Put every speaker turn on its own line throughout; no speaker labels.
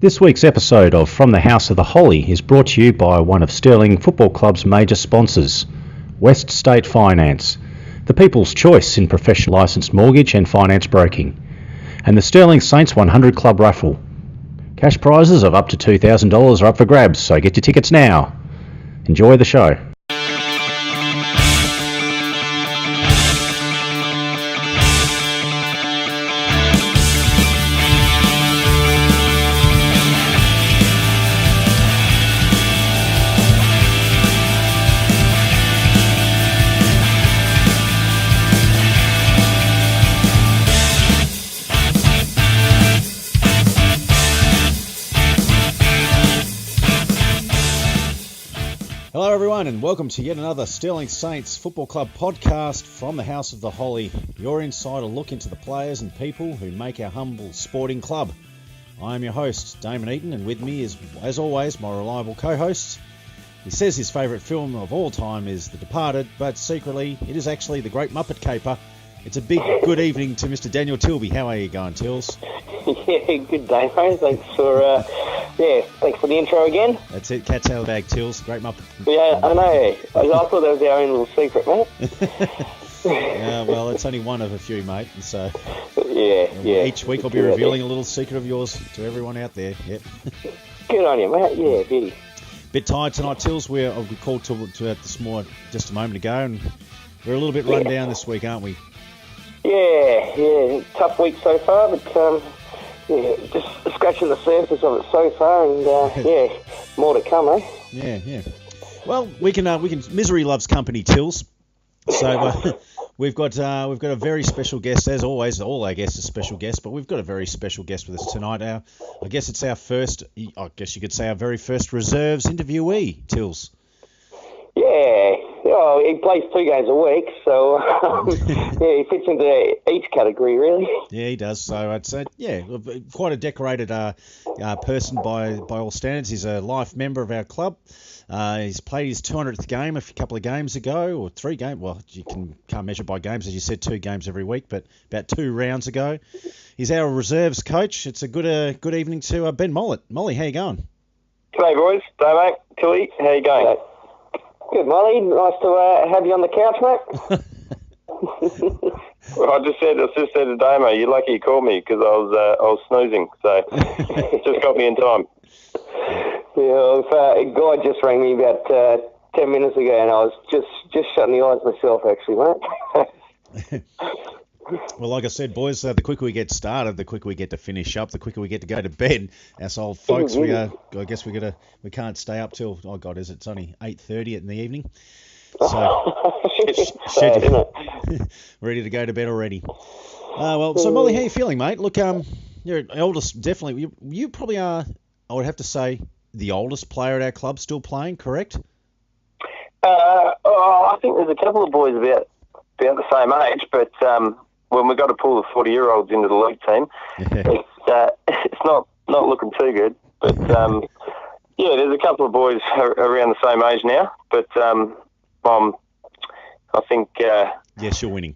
This week's episode of From the House of the Holly is brought to you by one of Stirling Football Club's major sponsors, West State Finance, the people's choice in professional licensed mortgage and finance broking, and the Stirling Saints 100 Club raffle. Cash prizes of up to $2,000 are up for grabs, so get your tickets now. Enjoy the show. Hello everyone and welcome to yet another Stirling Saints Football Club podcast from the House of the Holly, your insider look into the players and people who make our humble sporting club. I am your host, Damon Eaton, and with me is, as always, my reliable co-host. He says his favourite film of all time is The Departed, but secretly it is actually The Great Muppet Caper. It's a big good evening to Mr. Daniel Tilby. How are you going, Tills?
Yeah, good day, mate. Thanks for the intro again.
That's it, cat's out of the bag, Tills. Great Muppet.
Yeah, I know. I thought that was our own little secret, mate.
Well, it's only one of a few, mate. So
yeah.
Each week I'll be revealing a little secret of yours to everyone out there. Yep.
Good on you, mate. Yeah, beauty.
Bit tired tonight, Tills. We called to this morning just a moment ago, and we're a little bit run down this week, aren't we?
Yeah. Tough week so far, but just scratching the surface of it so far, and more to come, eh?
Yeah. Well, we can. Misery loves company, Tills. So we've got a very special guest, as always. All our guests are special guests, but we've got a very special guest with us tonight. I guess it's our first. I guess you could say our very first reserves interviewee, Tills.
Yeah. Oh, he plays 2 games a week, so he fits into each category, really.
Yeah, he does. So I'd say, quite a decorated person by all standards. He's a life member of our club. He's played his 200th game a couple of games ago, or 3 games. Well, you can't measure by games, as you said, 2 games every week, but about 2 rounds ago. He's our reserves coach. It's a good evening to Ben Mollett. Molly, how you going?
G'day, boys. G'day, mate. Tilly, how you going?
Good, Molly. Nice to have you on the couch, mate.
Well, I just said to Damo, you're lucky you called me because I was snoozing, so just got me in time.
Yeah, a guy just rang me about 10 minutes ago, and I was just shutting the eyes myself, actually, mate.
Well, like I said, boys, the quicker we get started, the quicker we get to finish up, the quicker we get to go to bed. Us old folks, I guess we can't stay up till, oh God, it's only 8:30 in the evening. So, ready to go to bed already. So Molly, how you feeling, mate? Look, you're eldest, definitely. You probably are, I would have to say, the oldest player at our club still playing, correct?
I think there's a couple of boys about the same age, but when we got to pull the 40-year-olds into the league team, it's not looking too good. But there's a couple of boys around the same age now. But I think
yes, you're winning.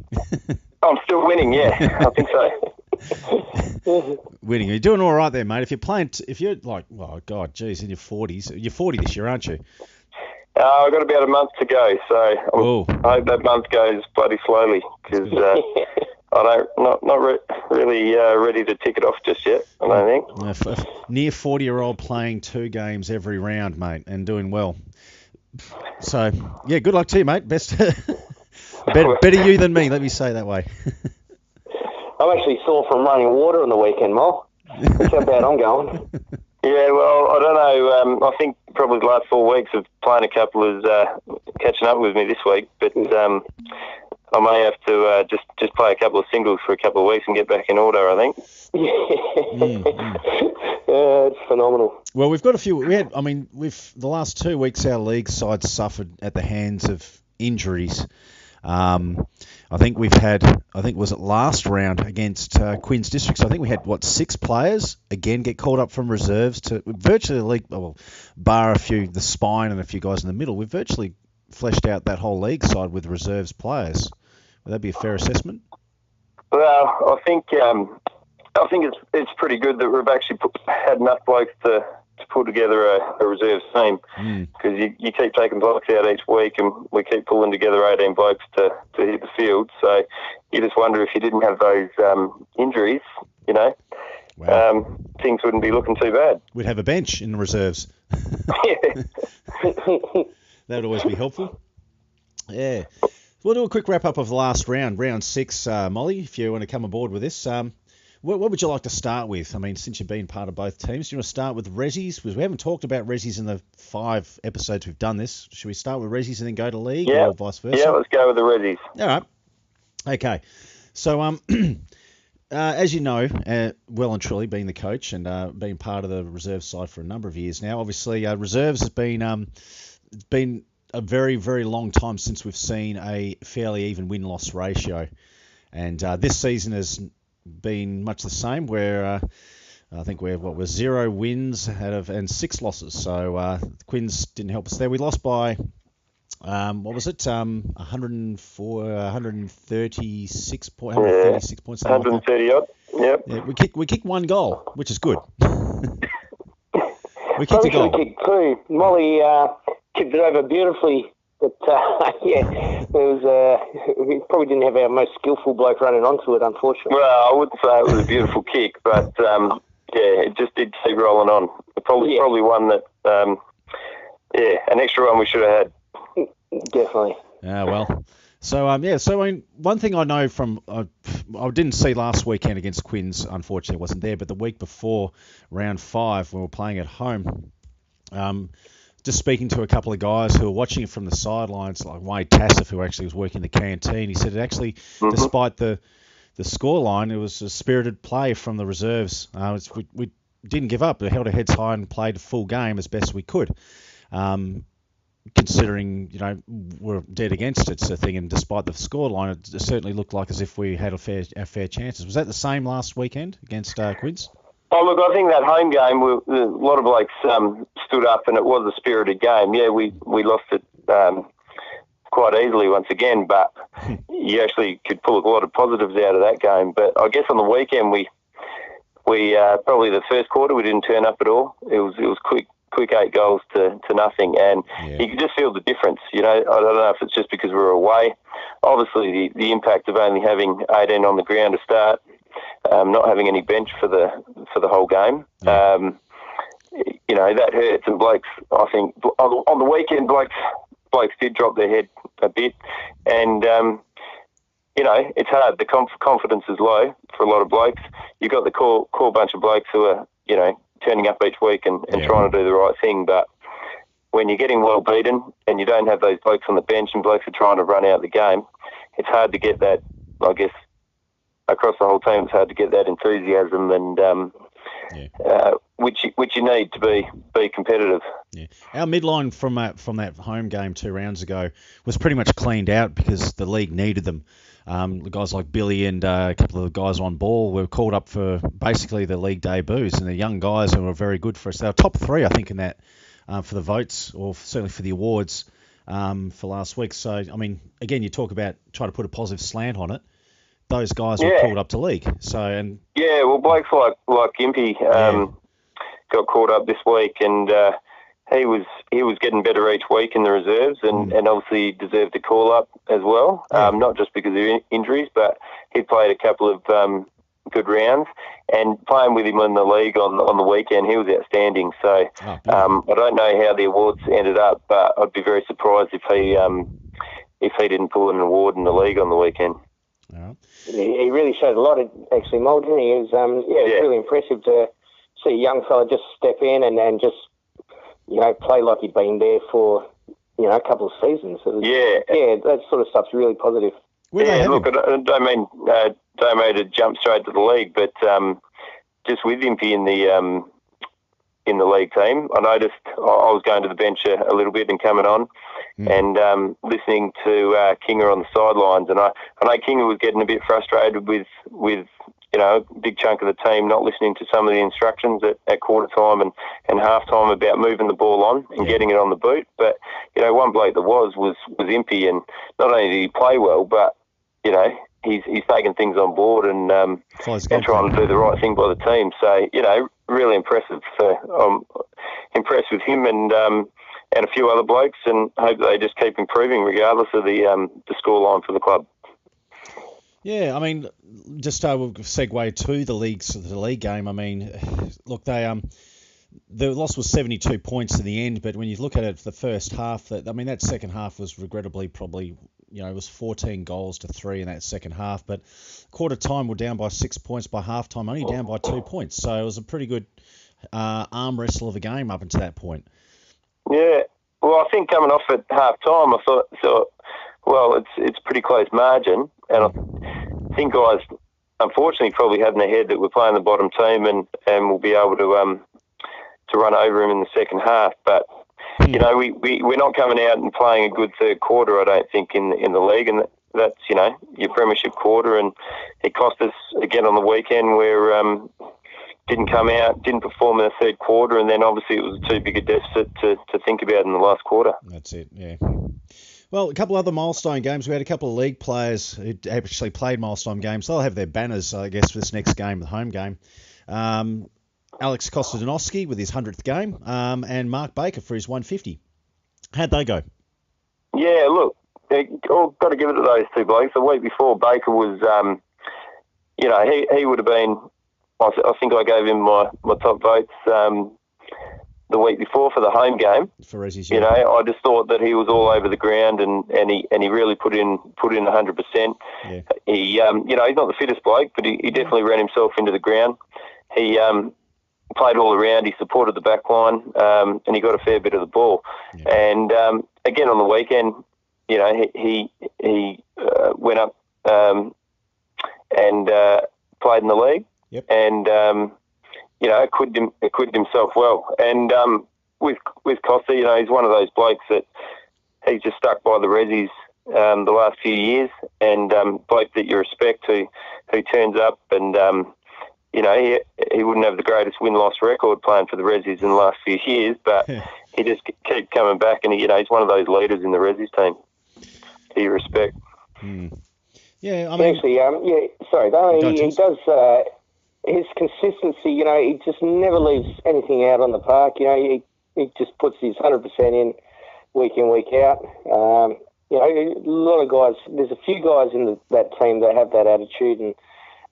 I'm still winning. Yeah, I think so.
Winning. You're doing all right there, mate. If you're like, oh God, geez, in your 40s, you're 40 this year, aren't you?
I've got about a month to go, so I hope that month goes bloody slowly because not really ready to tick it off just yet, I don't think.
Near 40-year-old playing 2 games every round, mate, and doing well. So, yeah, good luck to you, mate. Better you than me, let me say it that way.
I'm actually sore from running water on the weekend, Mo. That's how bad I'm going.
Yeah, well, I don't know. I think probably the last 4 weeks of playing a couple is catching up with me this week, but I may have to just play a couple of singles for a couple of weeks and get back in order, I think.
Yeah, it's phenomenal.
Well, we've got a few. With the last 2 weeks, our league side suffered at the hands of injuries. I think was it last round against Queen's Districts? I think we had 6 players again get called up from reserves to virtually the league, bar the spine and a few guys in the middle. We've virtually fleshed out that whole league side with reserves players. Would that be a fair assessment?
Well, I think I think it's pretty good that we've actually had enough blokes to pull together a reserve team, because you keep taking blokes out each week and we keep pulling together 18 blokes to hit the field. So you just wonder if you didn't have those injuries,
Wow.
things wouldn't be looking too bad.
We'd have a bench in the reserves.
Yeah.
That would always be helpful. Yeah. We'll do a quick wrap-up of the last round, round 6, Molly, if you want to come aboard with this. What would you like to start with? I mean, since you've been part of both teams, do you want to start with Resies? Because we haven't talked about Resies in the 5 episodes we've done this. Should we start with Resies and then go to League, or vice versa?
Yeah, let's go with the Resies.
All right. Okay. So, as you know, well and truly being the coach and being part of the reserve side for a number of years now, obviously reserves has been a very, very long time since we've seen a fairly even win-loss ratio. And this season has been much the same, where I think we're 0 wins and 6 losses. So Quins didn't help us there. We lost by, 136 points.
130 odd. Yep.
Yeah, we kicked 1 goal, which is good. We kicked
Probably
a goal.
should have kicked 2. Molly kicked it over beautifully. But, it was, we probably didn't have our most skillful bloke running onto it, unfortunately.
Well, I wouldn't say it was a beautiful kick, but, it just did keep rolling on. Probably one that, an extra one we should have had.
Definitely.
Well. So, so I mean, one thing I know from, I didn't see last weekend against Quins, unfortunately I wasn't there, but the week before, round 5, when we were playing at home, just speaking to a couple of guys who were watching it from the sidelines, like Wade Tassif, who actually was working the canteen, he said it actually, despite the scoreline, it was a spirited play from the reserves. We didn't give up. We held our heads high and played a full game as best we could, considering, we're dead against it, sort of thing. And despite the scoreline, it certainly looked like as if we had our fair chances. Was that the same last weekend against Quins?
Oh, look, I think that home game, a lot of blokes stood up and it was a spirited game. Yeah, we lost it quite easily once again, but you actually could pull a lot of positives out of that game. But I guess on the weekend, we probably the first quarter, we didn't turn up at all. It was quick 8 goals to nothing, and you could just feel the difference. I don't know if it's just because we were away. Obviously, the impact of only having 18 on the ground to start, not having any bench for the whole game, that hurts. And blokes, I think, on the weekend, blokes did drop their head a bit, and it's hard. The confidence is low for a lot of blokes. You've got the core bunch of blokes who are turning up each week and trying to do the right thing, but when you're getting well beaten and you don't have those blokes on the bench and blokes are trying to run out the game, it's hard to get that, I guess, across the whole team. It's hard to get that enthusiasm and which you need to be competitive.
Yeah, our midline from that home game 2 rounds ago was pretty much cleaned out because the league needed them. The guys like Billy and a couple of the guys on ball were called up for basically the league debuts, and the young guys who were very good for us. They were top 3, I think, in that for the votes, or certainly for the awards for last week. So, I mean, again, you talk about trying to put a positive slant on it. Those guys were called up to league. So
well, blokes like Gimpy got called up this week, and he was getting better each week in the reserves, and obviously deserved a call up as well. Not just because of injuries, but he played a couple of good rounds, and playing with him in the league on the weekend, he was outstanding. So I don't know how the awards ended up, but I'd be very surprised if he didn't pull an award in the league on the weekend.
All right.
He really showed a lot, actually, Mould, didn't he? It was, it's really impressive to see a young fella just step in and just, play like he'd been there for, a couple of seasons. So that sort of stuff's really positive.
Look, I don't mean to jump straight to the league, but just with Impy in the league team, I noticed I was going to the bench a little bit and coming on, and listening to Kinga on the sidelines, and I know Kinga was getting a bit frustrated with a big chunk of the team not listening to some of the instructions at quarter time and half time about moving the ball on and getting it on the boot. But one bloke that was Impy, and not only did he play well, but he he's taken things on board and trying to do the right thing by the team. So, really impressive. So I'm impressed with him and a few other blokes, and hope they just keep improving regardless of the scoreline for the club.
Yeah, I mean, just we'll segue to the league game. I mean, look, the loss was 72 points in the end, but when you look at it for the first half, that second half was regrettably probably, it was 14 goals to 3 in that second half, but quarter time we're down by 6 points, by half time only down by 2 points. So it was a pretty good arm wrestle of a game up until that point.
Yeah, well, I think coming off at half time, I thought, well, it's pretty close margin, and I think guys, unfortunately, probably had in their head that we're playing the bottom team and we'll be able to run over him in the second half. But we're not coming out and playing a good third quarter, I don't think, in the league, and that's your premiership quarter, and it cost us again on the weekend where didn't come out, didn't perform in the third quarter, and then obviously it was too big a deficit to think about in the last quarter.
That's it, yeah. Well, a couple other milestone games. We had a couple of league players who actually played milestone games. They'll have their banners, I guess, for this next game, the home game. Alex Kostadinowski with his 100th game, and Mark Baker for his 150. How'd they go?
Yeah, look, got to give it to those two blokes. The week before, Baker was, he would have been, I think I gave him my top votes the week before for the home game.
For Reggie's,
I just thought that he was all over the ground and he really put in 100%.
Yeah.
He, he's not the fittest bloke, but he definitely ran himself into the ground. He played all around. He supported the back line, and he got a fair bit of the ball. Yeah. And again on the weekend, he went up and played in the league.
Yep.
And acquitted himself well. And with Costa, he's one of those blokes that he's just stuck by the Rezzies the last few years, and bloke that you respect who turns up and he wouldn't have the greatest win-loss record playing for the Rezzies in the last few years, but he just keeps coming back, and he's one of those leaders in the Rezzies team that you respect.
Yeah, I mean...
Actually, he does... his consistency, he just never leaves anything out on the park. He just puts his 100% in, week out. A lot of guys, there's a few guys in that team that have that attitude,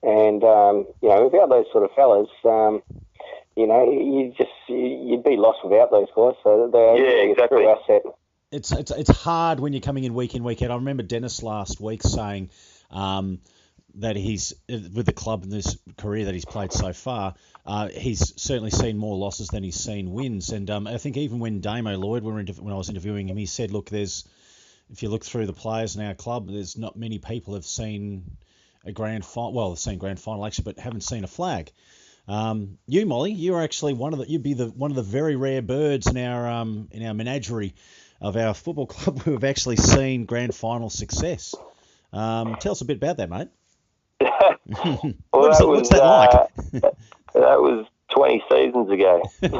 and without those sort of fellas, you'd be lost without those guys. So they're
exactly.
a true asset.
It's hard when you're coming in week out. I remember Dennis last week saying that he's, with the club in this career that he's played so far, he's certainly seen more losses than he's seen wins. And I think even when Damo Lloyd, when I was interviewing him, he said, look, if you look through the players in our club, there's not many people have seen a grand final. Well, they've seen grand final actually, but haven't seen a flag. You, Molly, you're actually one of the very rare birds in our menagerie of our football club who have actually seen grand final success. Tell us a bit about that, mate. What's that like?
That was 20 seasons ago. So,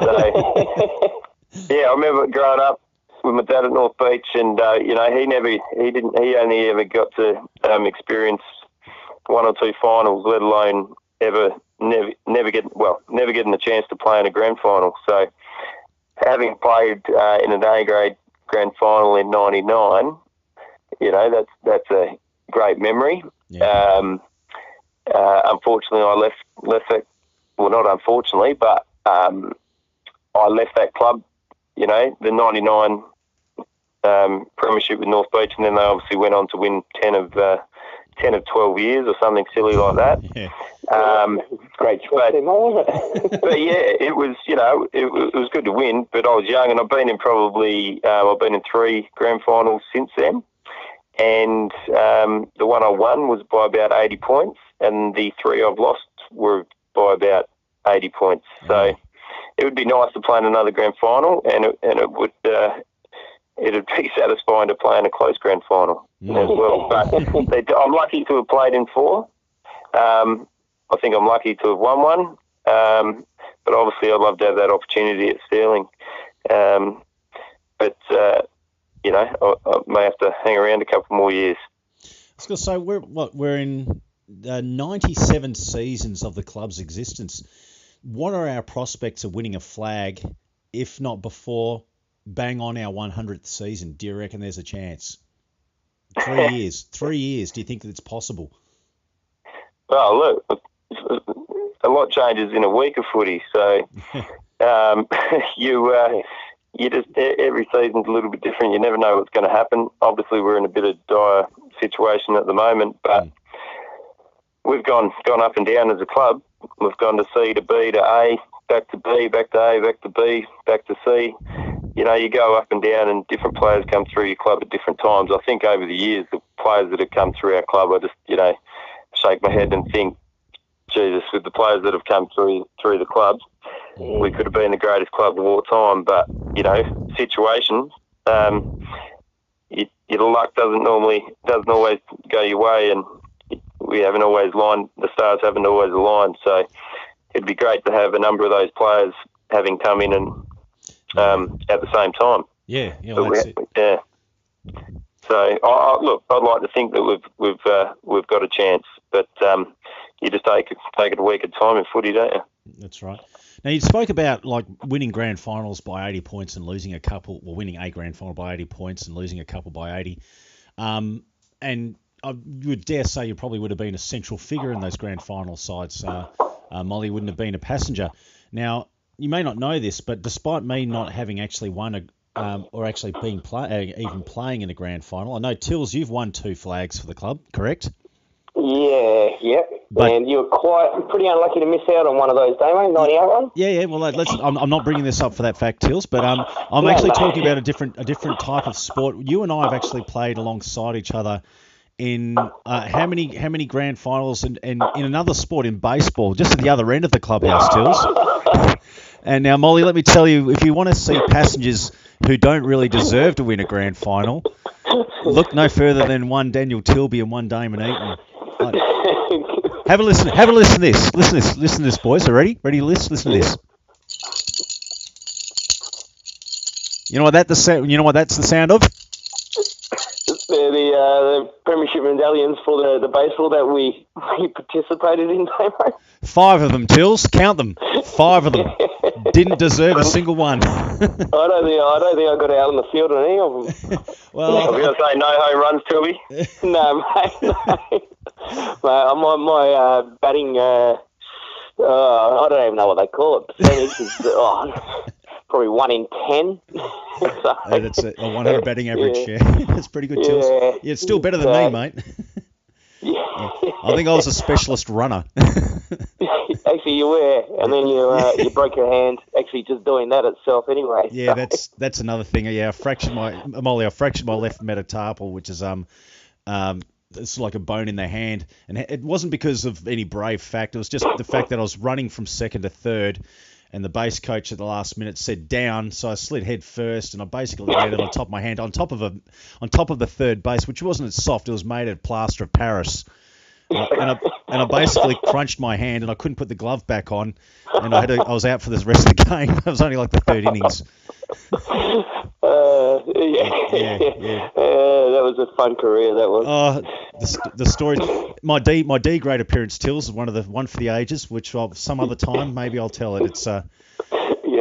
I remember growing up with my dad at North Beach, and he only ever got to experience one or two finals, let alone never getting the chance to play in a grand final. So, having played in an A grade grand final in '99, that's a great memory.
Yeah.
Unfortunately, I left it. Well, not unfortunately, but I left that club. The '99 premiership with North Beach, and then they obviously went on to win 10 of 12 years or something silly like that.
Yeah.
Great choice, wasn't it?
But yeah, it was. It was good to win. But I was young, and I've been in 3 grand finals since then. And the one I won was by about 80 points, and the 3 I've lost were by about 80 points. So it would be nice to play in another grand final, and it would it'd be satisfying to play in a close grand final as well. But I'm lucky to have played in 4. I think I'm lucky to have won one. But obviously, I'd love to have that opportunity at Stirling. I may have to hang around a couple more years.
was going to say, we're in 97 seasons of the club's existence. What are our prospects of winning a flag, if not before, bang on our 100th season? Do you reckon there's a chance? 3 years. 3 years. Do you think that it's possible?
Well, look, a lot changes in a week of footy, so you just every season's a little bit different. You never know what's going to happen. Obviously, we're in a bit of dire situation at the moment, but we've gone up and down as a club. We've gone to C to B to A, back to B, back to A, back to B, back to C. You know, you go up and down, and different players come through your club at different times. I think over the years, the players that have come through our club, I just, shake my head and think, Jesus, with the players that have come through the club, we could have been the greatest club of all time. But, situations, your luck doesn't always go your way, and the stars haven't always aligned. So it'd be great to have a number of those players having come in and at the same time.
Yeah, that's it.
Yeah. So look, I'd like to think that we've got a chance, but you just take it a week at a time in footy, don't you?
That's right. Now, you spoke about winning grand finals by 80 points and losing a couple, or winning a grand final by 80 points and losing a couple by 80. And I would dare say you probably would have been a central figure in those grand final sides. Molly wouldn't have been a passenger. Now, you may not know this, but despite me not having actually won or actually being even playing in a grand final, I know, Tills, you've won 2 flags for the club, correct?
Yeah. And you were pretty unlucky to miss out on one of those, Damo, 98 one.
Yeah. Well, I'm not bringing this up for that fact, Tills, but I'm actually talking about a different type of sport. You and I have actually played alongside each other in how many grand finals and in another sport, in baseball, just at the other end of the clubhouse, Tills. And now, Molly, let me tell you, if you want to see passengers who don't really deserve to win a grand final, look no further than one Daniel Tilby and one Damon Eaton. Have a listen to this. Listen to this, boys. Are ready? Ready to listen? Listen to this. You know what that's the sound of?
The premiership medallions for the baseball that we participated in, Damo.
5 of them, Tills. Count them. 5 of them. Didn't deserve a single one.
I don't think I got out on the field on any of them.
Well, I was going to say no home runs, Tilby.
No, mate. No. My batting, I don't even know what they call it. Percentage is probably 1 in 10. So,
that's a 100 batting average. Yeah. That's pretty good, Tills. Yeah, it's still better than me, mate. Yeah. I think I was a specialist runner.
Actually, you were, and then you broke your hand. Actually, just doing that itself, anyway.
Yeah, that's another thing. Yeah, I fractured my left metatarpal, which is it's like a bone in the hand, and it wasn't because of any brave fact. It was just the fact that I was running from second to third, and the base coach at the last minute said down, so I slid head first, and I basically landed on top of my hand, on top of the third base, which wasn't as soft. It was made of plaster of Paris. And I basically crunched my hand, and I couldn't put the glove back on, and I was out for the rest of the game. It was only like the 3rd innings.
Yeah. That was a fun career. That was.
The story. My D grade appearance, Tills, is one for the ages, which some other time maybe I'll tell it. It's.
Yeah,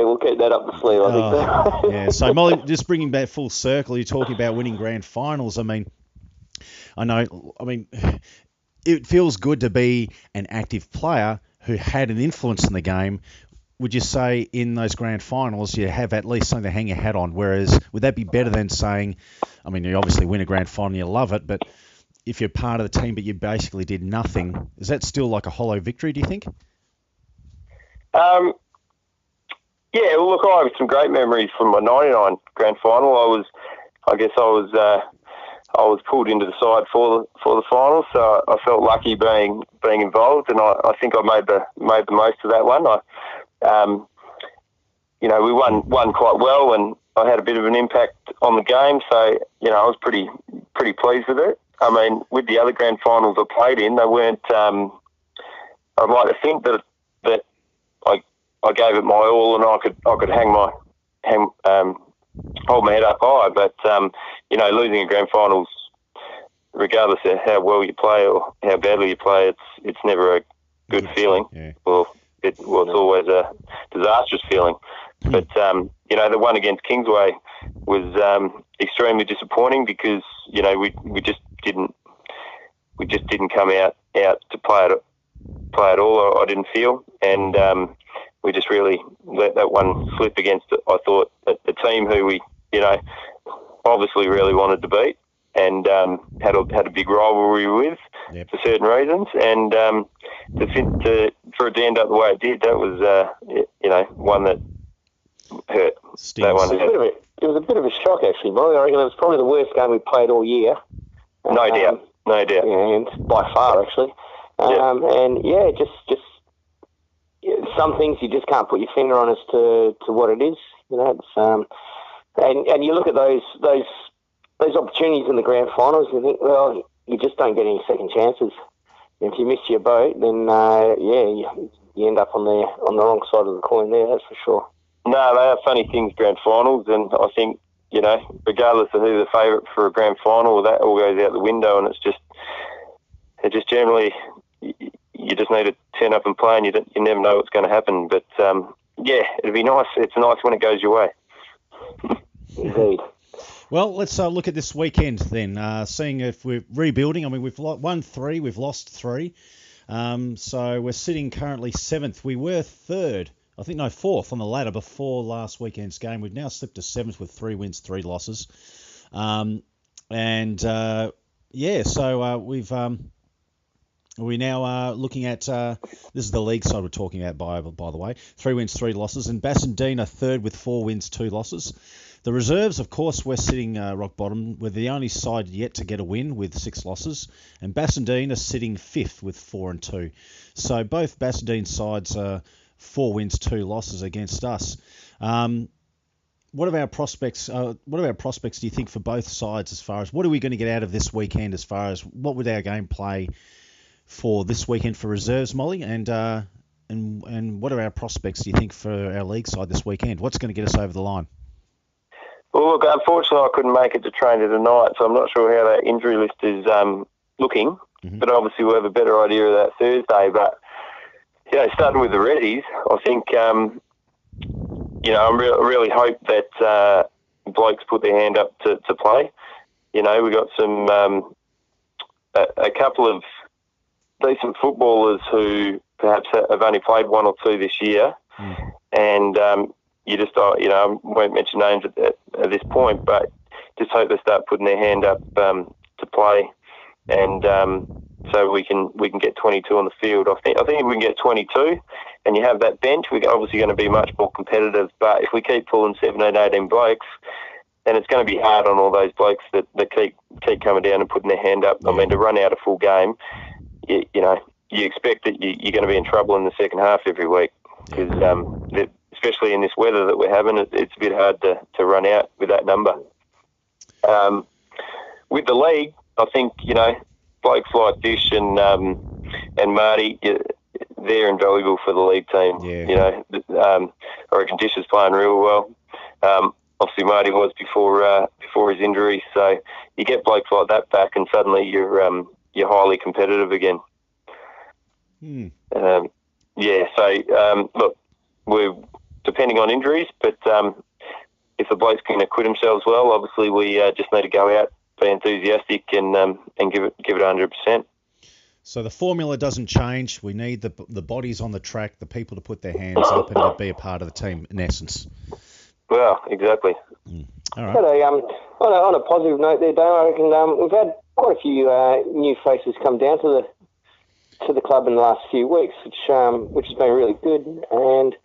we'll keep that up the sleeve. I think so.
Yeah. So Molly, just bringing back full circle, you're talking about winning grand finals. I mean, it feels good to be an active player who had an influence in the game. Would you say in those grand finals you have at least something to hang your hat on? Whereas, would that be better than saying, you obviously win a grand final, you love it, but if you're part of the team but you basically did nothing, is that still like a hollow victory, do you think?
Yeah, well, look, I have some great memories from my 99 grand final. I was pulled into the side for the final, so I felt lucky being involved, and I think I made the most of that one. We won quite well, and I had a bit of an impact on the game, so I was pretty pleased with it. With the other grand finals I played in, they weren't. I'd like to think that I gave it my all, and I could hold my head up high, but losing a grand final's regardless of how well you play or how badly you play, it's never a good feeling.
Yeah.
It's always a disastrous feeling. But the one against Kingsway was extremely disappointing because we just didn't come out to play at all. I didn't feel, and we just really let that one slip against, I thought, a team who we obviously really wanted to beat and had a big rivalry with for certain reasons, and for it to end up the way it did, that was one that hurt.
Stings.
That one hurt.
It was a bit of a shock, actually, Molly. I reckon it was probably the worst game we played all year.
No doubt.
Yeah, and by far, actually. Just some things you just can't put your finger on as to what it is. It's and you look at those opportunities in the grand finals, and you think, well, you just don't get any second chances. And if you miss your boat, then you end up on the wrong side of the coin there. That's for sure.
No, they are funny things, grand finals, and I think regardless of who's the favourite for a grand final, that all goes out the window, and it's just generally you just need to turn up and play, and you never know what's going to happen. But it'd be nice. It's nice when it goes your way.
Indeed.
Well, let's look at this weekend then. Seeing if we're rebuilding. I mean, we've won 3, we've lost 3. So we're sitting currently 7th. We were 3rd. I think, no, 4th on the ladder before last weekend's game. We've now slipped to 7th with 3 wins, 3 losses. So we now are looking at, this is the league side we're talking about, by the way. 3 wins, 3 losses. And Bassendean are 3rd with 4 wins, 2 losses. The reserves, of course, we're sitting rock bottom. We're the only side yet to get a win with 6 losses. And Bassendean are sitting 5th with 4 and 2. So both Bassendean sides are 4 wins, 2 losses against us. What are our prospects? Do you think for both sides as far as what are we going to get out of this weekend? As far as what would our game play for this weekend for reserves, Molly? And what are our prospects? Do you think for our league side this weekend? What's going to get us over the line?
Well, look, unfortunately, I couldn't make it to train tonight, so I'm not sure how that injury list is looking. Mm-hmm. But obviously, we'll have a better idea of that Thursday. But starting with the Reddies, I think, I really hope that blokes put their hand up to play. We got some a couple of decent footballers who perhaps have only played 1 or 2 this year, and you just, I won't mention names at this point, but just hope they start putting their hand up to play, and so we can get 22 on the field. I think if we can get 22 and you have that bench, we're obviously going to be much more competitive. But if we keep pulling 17, 18 blokes, then it's going to be hard on all those blokes that keep coming down and putting their hand up. I mean, to run out a full game, you expect that you're going to be in trouble in the second half every week because especially in this weather that we're having, it's a bit hard to run out with that number. With the league, I think, blokes like Dish and Marty, they're invaluable for the league team. Yeah. I reckon Dish is playing real well. Obviously, Marty was before his injury, so you get blokes like that back, and suddenly you're highly competitive again. Look, we're depending on injuries, but if the blokes can acquit themselves well, obviously we just need to go out, be enthusiastic, and give it 100%.
So the formula doesn't change. We need the bodies on the track, the people to put their hands up and to be a part of the team, in essence.
Well, exactly.
All right.
On a positive note there, Dale, I reckon we've had quite a few new faces come down to the club in the last few weeks, which has been really good. And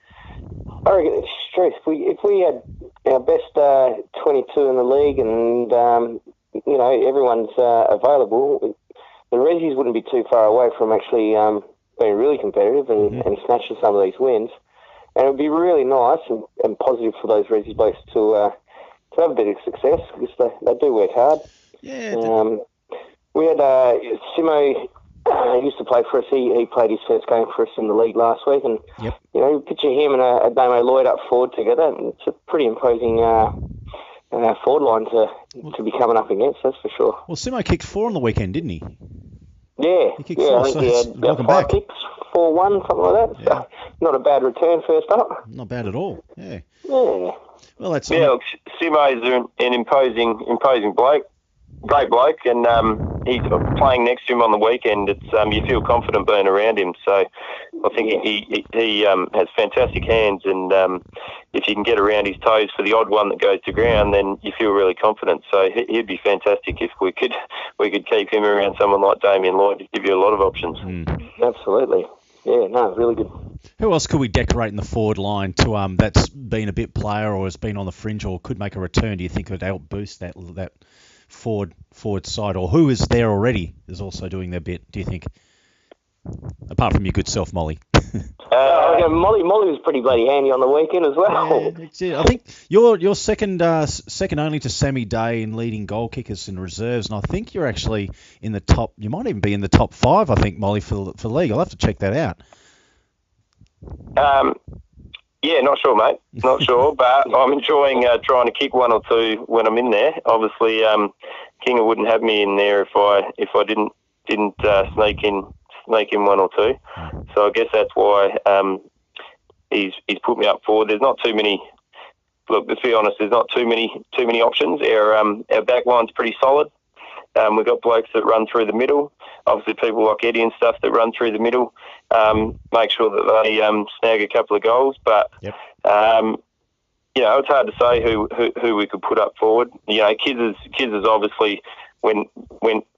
I reckon it's true. If we had our best 22 in the league, and everyone's available, the Rezzies wouldn't be too far away from actually being really competitive and snatching some of these wins. And it would be really nice and positive for those Rezzies blokes to have a bit of success, because they do work hard.
Yeah.
We had Simo used to play for us. He played his first game for us in the league last week, and picture him and a Damo Lloyd up forward together. It's a pretty imposing forward line to be coming up against, that's for sure.
Well, Simo kicked 4 on the weekend, didn't he?
Yeah,
He kicked 4,
I think
so
he had about 5
back.
kicks, 4-1, something like that. So not a bad return first up.
Not bad at all. Yeah.
Yeah.
Well, that's
look, Simo's an imposing bloke, great bloke, and he's playing next to him on the weekend. It's you feel confident being around him. So I think he has fantastic hands, and if you can get around his toes for the odd one that goes to ground, then you feel really confident. So he'd be fantastic if we could keep him around someone like Damien Lloyd to give you a lot of options.
Absolutely. Yeah, no, really good.
Who else could we decorate in the forward line to that's been a bit player or has been on the fringe or could make a return? Do you think could help boost that forward side, or who is there already is also doing their bit? Do you think, apart from your good self, Molly?
Molly was pretty bloody handy on the weekend as well.
Yeah, I think you're second only to Sammy Day in leading goal kickers in reserves, and I think you're actually in the top. You might even be in the top 5. I think, Molly, for league. I'll have to check that out.
Yeah, not sure, mate. Not sure, but I'm enjoying trying to kick 1 or 2 when I'm in there. Obviously, Kinga wouldn't have me in there if I didn't sneak in 1 or 2. So I guess that's why he's put me up forward. There's not too many. Look, let's be honest. There's not too many options. Our back line's pretty solid. We've got blokes that run through the middle. Obviously, people like Eddie and stuff that run through the middle. Make sure that they snag a couple of goals. But
yep.
It's hard to say who we could put up forward. Kids is obviously when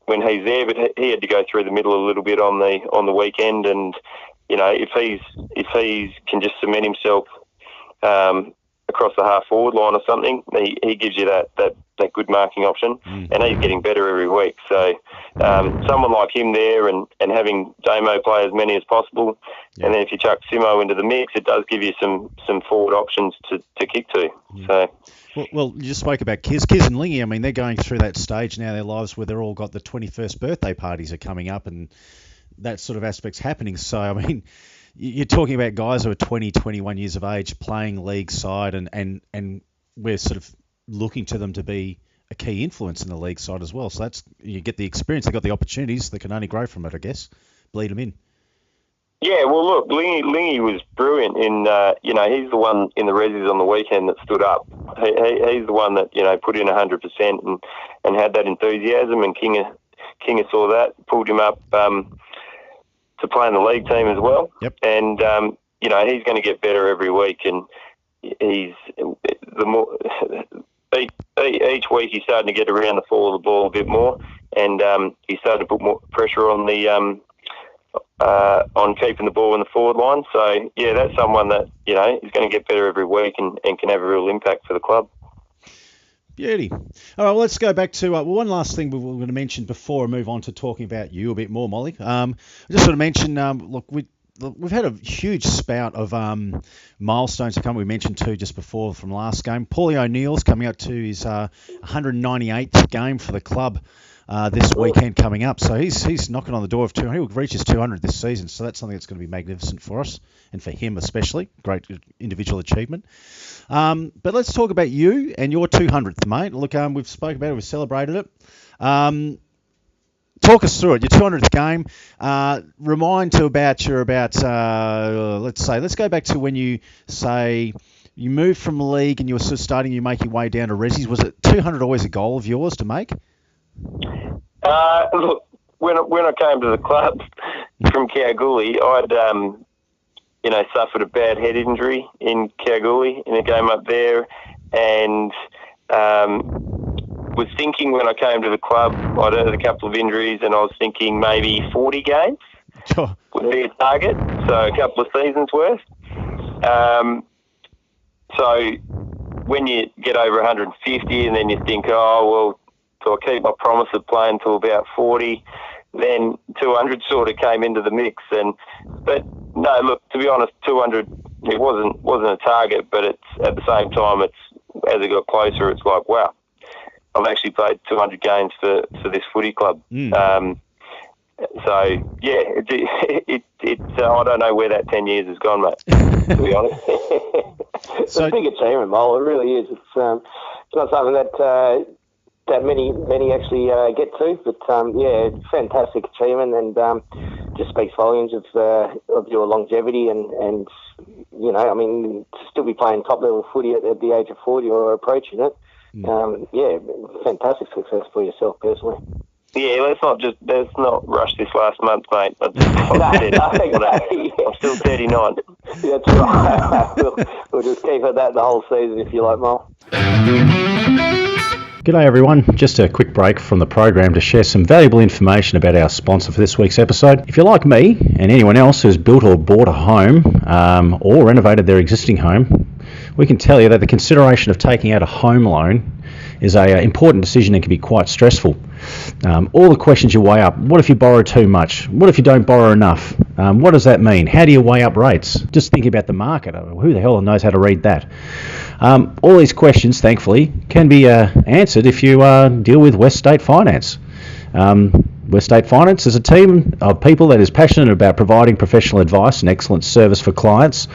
he's there, but he had to go through the middle a little bit on the weekend. And if he can just cement himself across the half forward line or something, he gives you that good marking option, and he's getting better every week. So someone like him there and having Damo play as many as possible, and then if you chuck Simo into the mix, it does give you some forward options to kick to. So.
Well, you just spoke about Kiz and Lingy. I mean, they're going through that stage now in their lives where they're all got the 21st birthday parties are coming up and that sort of aspect's happening. So, I mean, you're talking about guys who are 20, 21 years of age playing league side and we're sort of looking to them to be a key influence in the league side as well. So you get the experience, they've got the opportunities, they can only grow from it, I guess. Bleed them in. Yeah,
well, look, Lingy was brilliant in, he's the one in the resis on the weekend that stood up. He's the one that, put in 100% and had that enthusiasm, and Kinga saw that, pulled him up to play in the league team as well.
Yep.
And, he's going to get better every week, and he's the more... Each week he's starting to get around the fall of the ball a bit more, and he's starting to put more pressure on the on keeping the ball in the forward line. So yeah, that's someone that is going to get better every week and can have a real impact for the club.
Beauty. All right, well, let's go back to one last thing we were going to mention before I move on to talking about you a bit more, Molly. I just want to mention, we've had a huge spout of milestones to come. We mentioned two just before from last game. Paulie O'Neill's coming up to his 198th game for the club this weekend coming up. So he's knocking on the door of 200. He'll reach his 200 this season. So that's something that's going to be magnificent for us and for him especially. Great individual achievement. But let's talk about you and your 200th, mate. Look, we've spoken about it. We've celebrated it. Talk us through it. Your 200th game. Let's go back to when you say you moved from league and you were sort of starting, you make your way down to resis. Was it 200 always a goal of yours to make?
Look, when I came to the club from Kalgoorlie, I'd suffered a bad head injury in Kalgoorlie in a game up there, and was thinking when I came to the club, I'd had a couple of injuries, and I was thinking maybe 40 games would be a target, so a couple of seasons worth. So when you get over 150 and then you think, so I keep my promise of playing till about 40, then 200 sort of came into the mix. But no, look, to be honest, 200, it wasn't a target, but it's at the same time, it's as it got closer, it's like, wow, I've actually played 200 games for this footy club. So yeah, I don't know where that 10 years has gone, mate, to be honest.
It's a big achievement, Mole. It really is. It's not something that that many actually get to, but fantastic achievement, and just speaks volumes of your longevity, and to still be playing top level footy at the age of 40 or approaching it. Fantastic success for yourself personally.
Yeah, let's not rush this last month, mate. I'm still 39.
That's right. We'll just keep at that the whole season, if you like, Mole.
G'day everyone, just a quick break from the program to share some valuable information about our sponsor for this week's episode. If you're like me and anyone else who's built or bought a home or renovated their existing home, we can tell you that the consideration of taking out a home loan is an important decision and can be quite stressful. All the questions you weigh up: what if you borrow too much? What if you don't borrow enough? What does that mean? How do you weigh up rates? Just think about the market. Who the hell knows how to read that? All these questions, thankfully, can be answered if you deal with West State Finance. West State Finance is a team of people that is passionate about providing professional advice and excellent service for clients,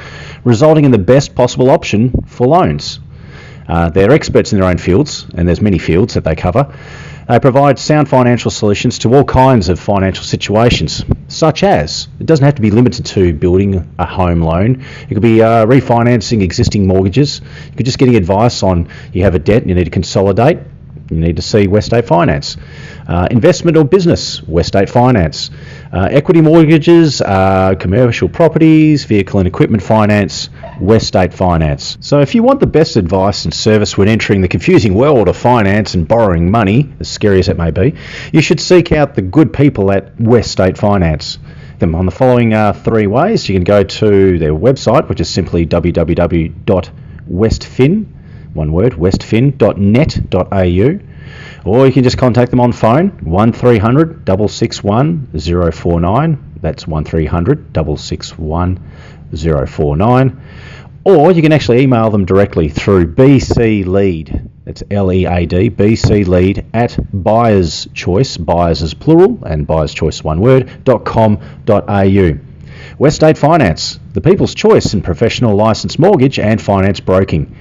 resulting in the best possible option for loans. They're experts in their own fields, and there's many fields that they cover. They provide sound financial solutions to all kinds of financial situations, such as, it doesn't have to be limited to building a home loan. It could be refinancing existing mortgages. You could just getting advice on, you have a debt and you need to consolidate. You need to see West State Finance. Investment or business, West State Finance. Equity mortgages, commercial properties, vehicle and equipment finance, West State Finance. So if you want the best advice and service when entering the confusing world of finance and borrowing money, as scary as it may be, you should seek out the good people at West State Finance. Them on the following 3 ways. You can go to their website, which is simply www.westfin, one word, westfin.net.au, or you can just contact them on phone, 1300 661 049. That's 1300 661 049. Or you can actually email them directly through bclead, that's L-E-A-D, bclead at Buyers Choice, buyers is plural, and Buyers Choice one word, .com.au. West State Finance, the people's choice in professional licensed mortgage and finance broking.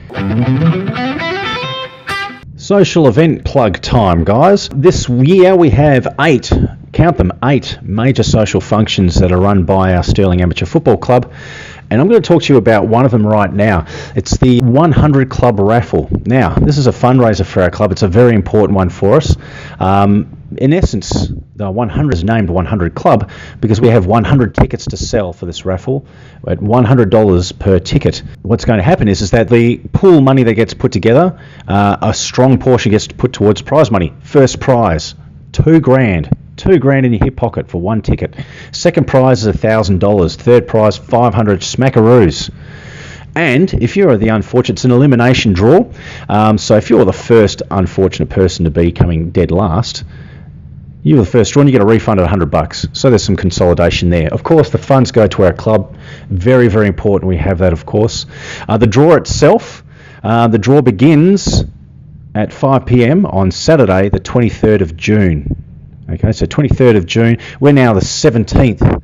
Social event plug time, guys. This year we have 8 major social functions that are run by our Stirling Amateur Football Club. And I'm going to talk to you about one of them right now. It's the 100 Club Raffle. Now, this is a fundraiser for our club. It's a very important one for us. In essence, the 100 is named 100 Club because we have 100 tickets to sell for this raffle at $100 per ticket. What's going to happen is that the pool money that gets put together, a strong portion gets put towards prize money. First prize, $2,000. $2,000 in your hip pocket for one ticket. Second prize is $1,000. Third prize, 500 smackaroos. And if you're the unfortunate, it's an elimination draw. So if you're the first unfortunate person to be coming dead last, you're the first draw and you get a refund at $100. So there's some consolidation there. Of course, the funds go to our club. Very, very important we have that, of course. The draw itself, the draw begins at 5 p.m. on Saturday, the 23rd of June. Okay, so 23rd of June. We're now the 17th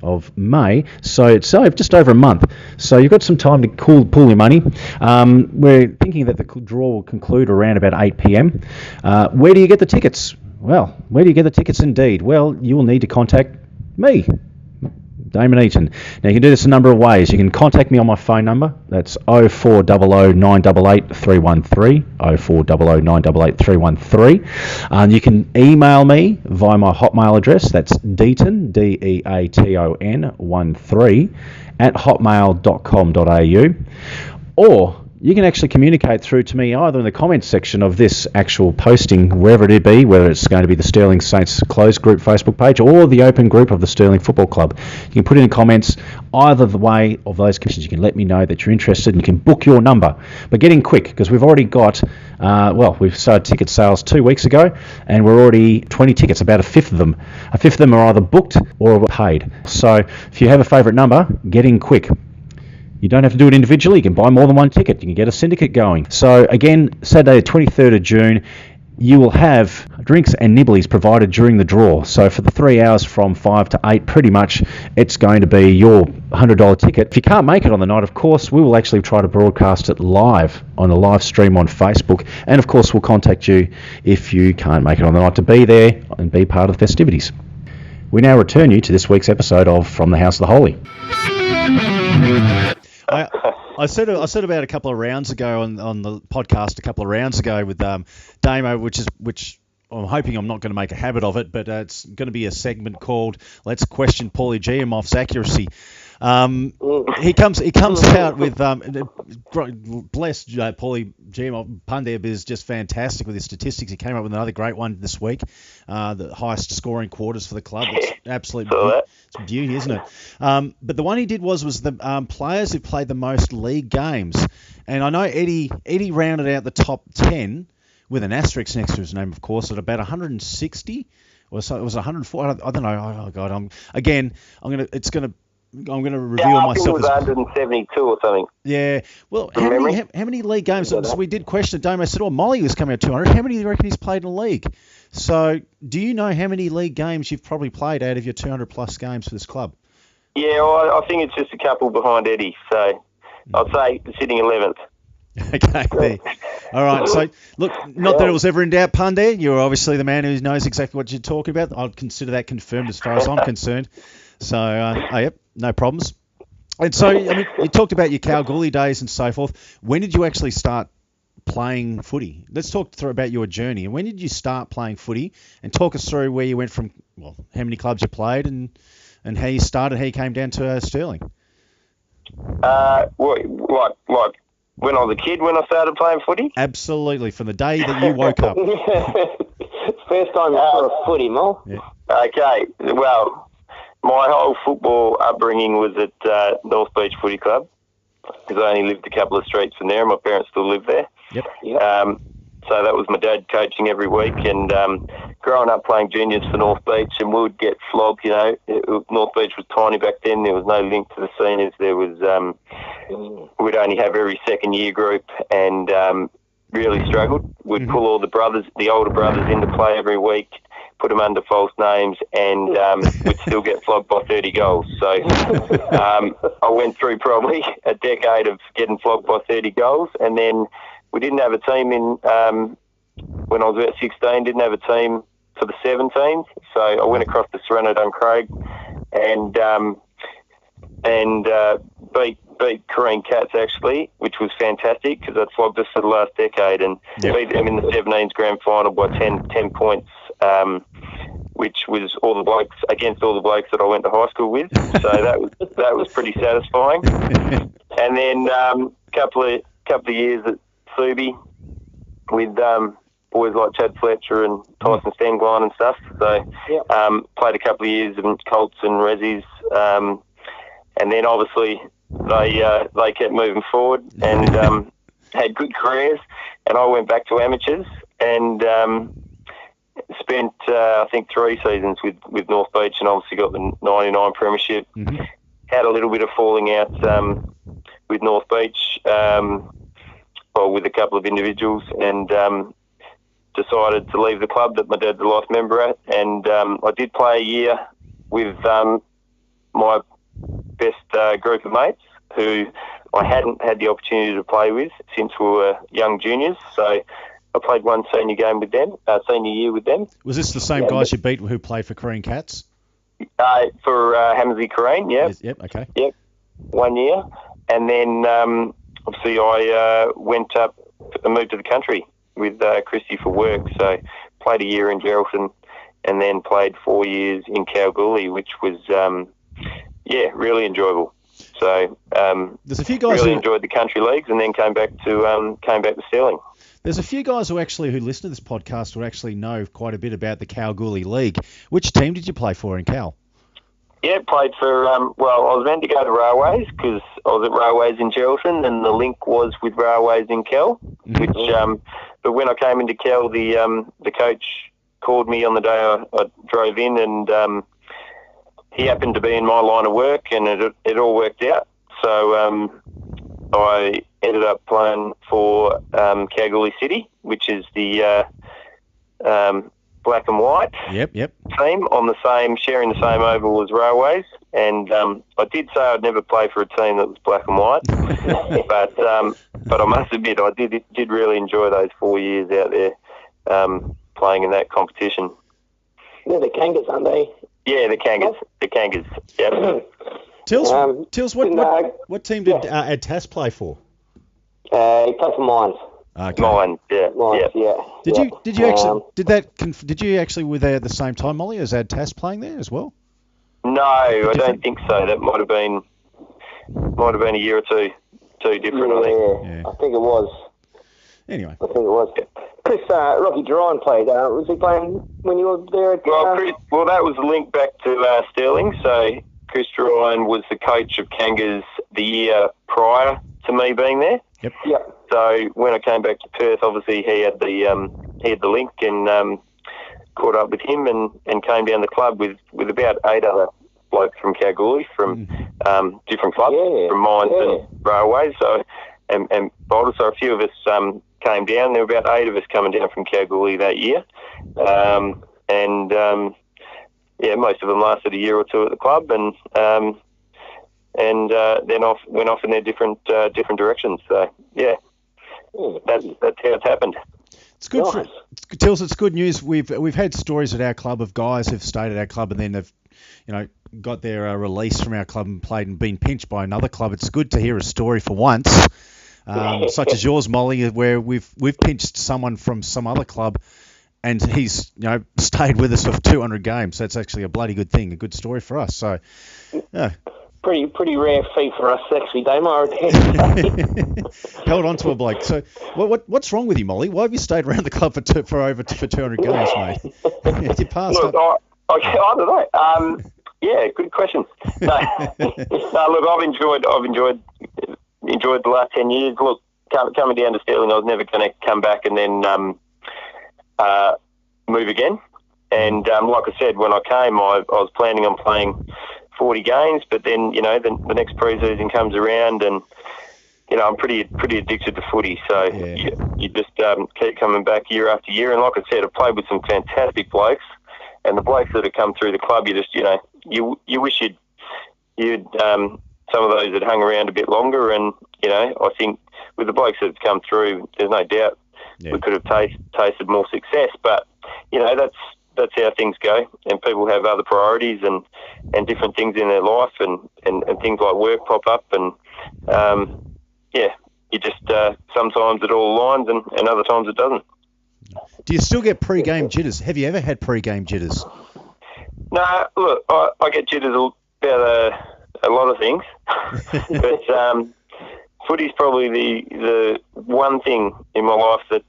of May, so it's just over a month. So you've got some time to pool your money. We're thinking that the draw will conclude around about 8 p.m. Where do you get the tickets? Well, where do you get the tickets indeed? Well, you will need to contact me, Damon Eaton. Now, you can do this a number of ways. You can contact me on my phone number. That's 0400 988 313, 0400 988 313. You can email me via my Hotmail address. That's Deaton, Deaton 13 at hotmail.com.au. Or you can actually communicate through to me either in the comments section of this actual posting, wherever it be, whether it's going to be the Stirling Saints closed group Facebook page or the open group of the Stirling Football Club. You can put in comments either the way of those questions. You can let me know that you're interested and you can book your number. But get in quick because we've already got, we've started ticket sales 2 weeks ago and we're already 20 tickets, about a fifth of them. A fifth of them are either booked or paid. So if you have a favourite number, get in quick. You don't have to do it individually. You can buy more than one ticket. You can get a syndicate going. So again, Saturday the 23rd of June, you will have drinks and nibblies provided during the draw. So for the 3 hours from 5 to 8, pretty much it's going to be your $100 ticket. If you can't make it on the night, of course, we will actually try to broadcast it live on a live stream on Facebook. And of course, we'll contact you if you can't make it on the night to be there and be part of the festivities. We now return you to this week's episode of From the House of the Holy. I said about a couple of rounds ago on the podcast with Damo, which I'm hoping I'm not going to make a habit of it, but it's going to be a segment called "Let's Question Paulie Giamoff's Accuracy." He comes out with bless Paulie Giamoff. Pundev is just fantastic with his statistics. He came up with another great one this week, the highest scoring quarters for the club. It's absolute beauty, isn't it? But the one he did was the players who played the most league games, and I know Eddie rounded out the top 10 with an asterisk next to his name, of course, at about 160 or so. It was 104. I don't know. Oh God, I'm going to reveal myself.
I think it was 172 or something.
Yeah. Well, how many league games? So we did question Damo. Said, Molly was coming at 200. How many do you reckon he's played in a league? So, do you know how many league games you've probably played out of your 200 plus games for this club?
Yeah, well, I think it's just a couple behind Eddie. So, I'd say sitting 11th.
Okay. All right. So, look, not that it was ever in doubt, Punde. You're obviously the man who knows exactly what you're talking about. I'd consider that confirmed as far as I'm concerned. So, yep, no problems. And so, I mean, you talked about your Kalgoorlie days and so forth. When did you actually start playing footy? Let's talk through about your journey. And when did you start playing footy? And talk us through where you went from, well, how many clubs you played and how you started, how you came down to Stirling.
Like when I was a kid when I started playing footy?
Absolutely, from the day that you woke up.
First time you saw a footy, Mo.
Yeah.
Okay, well, my whole football upbringing was at North Beach Footy Club because I only lived a couple of streets from there and my parents still live there.
Yep.
So that was my dad coaching every week, and growing up playing juniors for North Beach, and we would get flogged, you know. North Beach was tiny back then. There was no link to the seniors. There was, we'd only have every second year group, and really struggled. We'd pull all the older brothers into play every week, put them under false names, and we'd still get flogged by 30 goals. So I went through probably a decade of getting flogged by 30 goals, and then we didn't have a team when I was about 16, didn't have a team for the 17s. So I went across to Serena-Duncraig and beat Korean Cats, actually, which was fantastic because they'd flogged us for the last decade, and beat them in the 17s grand final by 10 points, which was against all the blokes that I went to high school with. So that was pretty satisfying. And then couple of years at Subi with boys like Chad Fletcher and Tyson Stengline and stuff. So played a couple of years in Colts and Rezzies, and then obviously they kept moving forward and had good careers, and I went back to amateurs and spent I think 3 seasons with North Beach, and obviously got the 99 premiership. Had a little bit of falling out with North Beach, with a couple of individuals, and decided to leave the club that my dad's a life member at, and I did play a year with my best group of mates who I hadn't had the opportunity to play with since we were young juniors. So I played one senior year with them. Was this the same guys you beat who played for Korean Cats? For Hammersy Korean, yeah.
Yep, okay.
Yep, 1 year. And then obviously I went up and moved to the country with Christy for work. So played a year in Geraldton and then played 4 years in Kalgoorlie, which was, really enjoyable. So
there's a few guys
really enjoyed the country leagues, and then came back to Stirling.
There's a few guys who listen to this podcast who actually know quite a bit about the Kalgoorlie League. Which team did you play for in Cal?
Yeah, played for, I was meant to go to Railways because I was at Railways in Geraldton, and the link was with Railways in Cal, which, but when I came into Cal, the coach called me on the day I drove in, and he happened to be in my line of work, and it all worked out. So I ended up playing for Kalgoorlie City, which is the black and white
Yep.
team on sharing the same oval as Railways. And I did say I'd never play for a team that was black and white, but I must admit I did really enjoy those 4 years out there playing in that competition.
They're the Kangas, aren't they?
Yeah, the Kangas. Yep.
Tils, what team did Ad Tas play for?
He played for Mines.
Okay.
Mines, yeah.
Mines, yeah.
Did
you actually were there at the same time, Molly, as Ad Tas playing there as well?
No, I don't think so. That might have been a year or two different. I think.
Yeah, I think it was.
Anyway,
I think it was. Chris, Rocky Duran played. Was he playing when you were there?
Well, that was linked back to Stirling. So Chris Duran was the coach of Kangas the year prior to me being there.
Yep.
So when I came back to Perth, obviously he had the link and caught up with him and came down the club with about 8 other blokes from Kalgoorlie from different clubs, from Mines and Railways. So and Boulder. So a few of us came down. There were about 8 of us coming down from Kalgoorlie that year, most of them lasted a year or two at the club, and then went off in their different directions. So that's how it's happened.
It's good for Tils. It's good news. We've had stories at our club of guys who've stayed at our club and then they've got their release from our club and played and been pinched by another club. It's good to hear a story for once, such as yours, Molly, where we've pinched someone from some other club and he's stayed with us for 200 games. That's actually a bloody good thing, a good story for us. So, yeah.
Pretty rare feat for us, actually, Damo.
Held on to a bloke. So, what's wrong with you, Molly? Why have you stayed around the club for 200 games, mate? You passed
up. I don't know. Good question. No, look, I've enjoyed the last 10 years. Look, coming down to Stirling, I was never going to come back and then move again. And like I said, when I came, I was planning on playing 40 games, but then the next pre-season comes around, and I'm pretty addicted to footy. So you just keep coming back year after year. And like I said, I played with some fantastic blokes, and the blokes that have come through the club, you just you wish you'd some of those had hung around a bit longer. And I think with the blokes that have come through, there's no doubt we could have tasted more success. But that's how things go, and people have other priorities and different things in their life, and things like work pop up, and you just sometimes it all aligns and other times it doesn't.
Do you still get pre-game jitters? Have you ever had pre-game jitters?
No, look, I get jitters about a lot of things, but footy's probably the one thing in my life that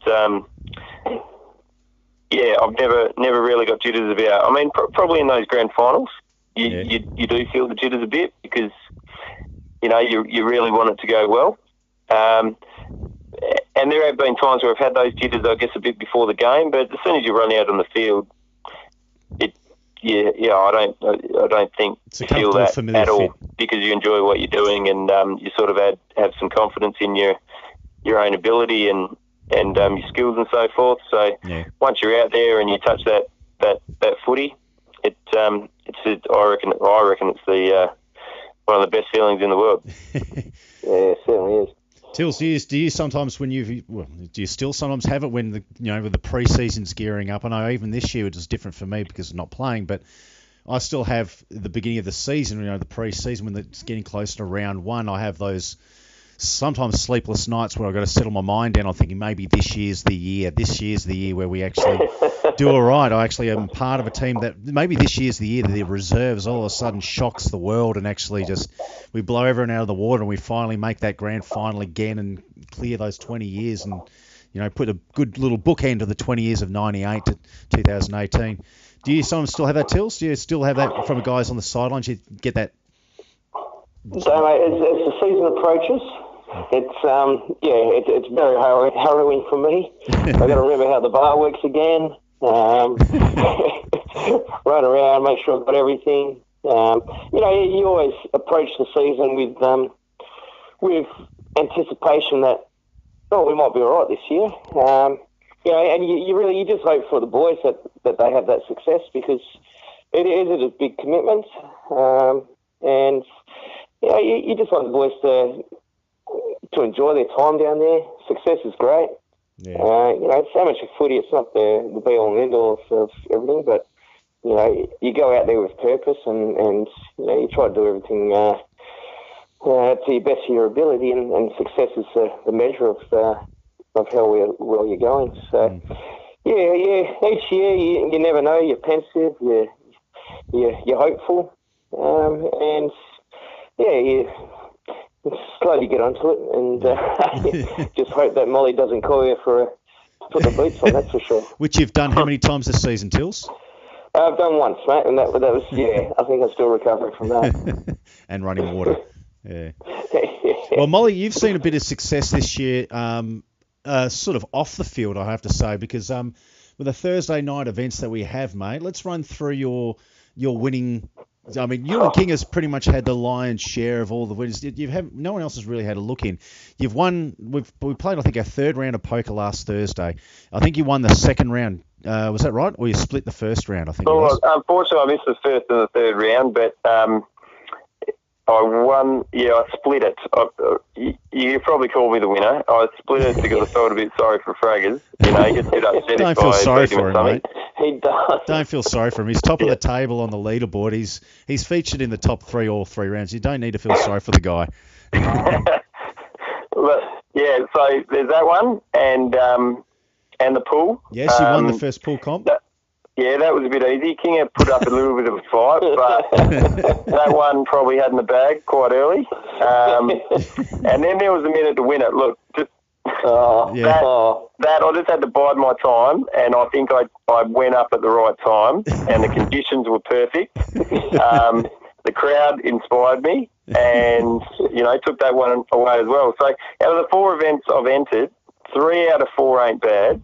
I've never really got jitters about. I mean, probably in those grand finals, you do feel the jitters a bit because you really want it to go well. And there have been times where I've had those jitters, I guess, a bit before the game. But as soon as you run out on the field, I don't think you feel that at all because you enjoy what you're doing, and you sort of have some confidence in your own ability and your skills and so forth. So once you're out there and you touch that footy, I reckon it's the one of the best feelings in the world.
Yeah, it certainly is.
Tils, do you sometimes do you still sometimes have it when with the pre-season's gearing up? I know even this year it was different for me because of not playing, but I still have the beginning of the season, the pre-season when it's getting closer to round one. I have those sometimes sleepless nights where I've got to settle my mind down. I'm thinking maybe this year's the year where we actually do all right. I actually am part of a team that maybe this year's the year that the reserves all of a sudden shocks the world and actually just we blow everyone out of the water and we finally make that grand final again and clear those 20 years and put a good little bookend to the 20 years of 98 to 2018. Do you sometimes still have that, Tils? Do you still have that from the guys on the sidelines? You get that?
So, mate, as the season approaches, it's very harrowing for me. I've got to remember how the bar works again. Run around, make sure I've got everything. You always approach the season with anticipation that we might be all right this year. And you just hope for the boys that they have that success, because it is a big commitment, and you just want the boys to enjoy their time down there. Success is great.
Yeah.
It's amateur footy. It's not the be all and end all of everything, but you go out there with purpose, and you try to do everything to your best of your ability, and success is the measure of how well you're going. So, each year you never know. You're pensive. You're hopeful, and you slowly get onto it, and just hope that Molly doesn't call you for put the boots on. That's for sure.
Which you've done how many times this season, Tills?
I've done once, mate, and that was I think I'm still recovering from that.
And running water. Yeah. Well, Molly, you've seen a bit of success this year, sort of off the field, I have to say, because with the Thursday night events that we have, mate, let's run through your winning. I mean, you and King has pretty much had the lion's share of all the wins. No one else has really had a look in. You've won. We played, I think, our third round of poker last Thursday. I think you won the second round. Was that right? Or you split the first round? I think.
Well, unfortunately, I missed the first and the third round, but I won. Yeah, I split it. You probably call me the winner. I split it because I felt a bit sorry for Fraggers. He gets a bit upset.
Don't feel sorry for him, mate.
He does.
Don't feel sorry for him. He's top of the table on the leaderboard. He's featured in the top three all three rounds. You don't need to feel sorry for the guy.
But, so there's that one, and the pool.
Yes, you won the first pool comp.
That was a bit easy. King had put up a little bit of a fight, but that one probably had in the bag quite early. And then there was a minute to win it. Look, that I just had to bide my time, and I think I went up at the right time, and the conditions were perfect. The crowd inspired me, and took that one away as well. So out of the 4 events I've entered, 3 out of 4 ain't bad.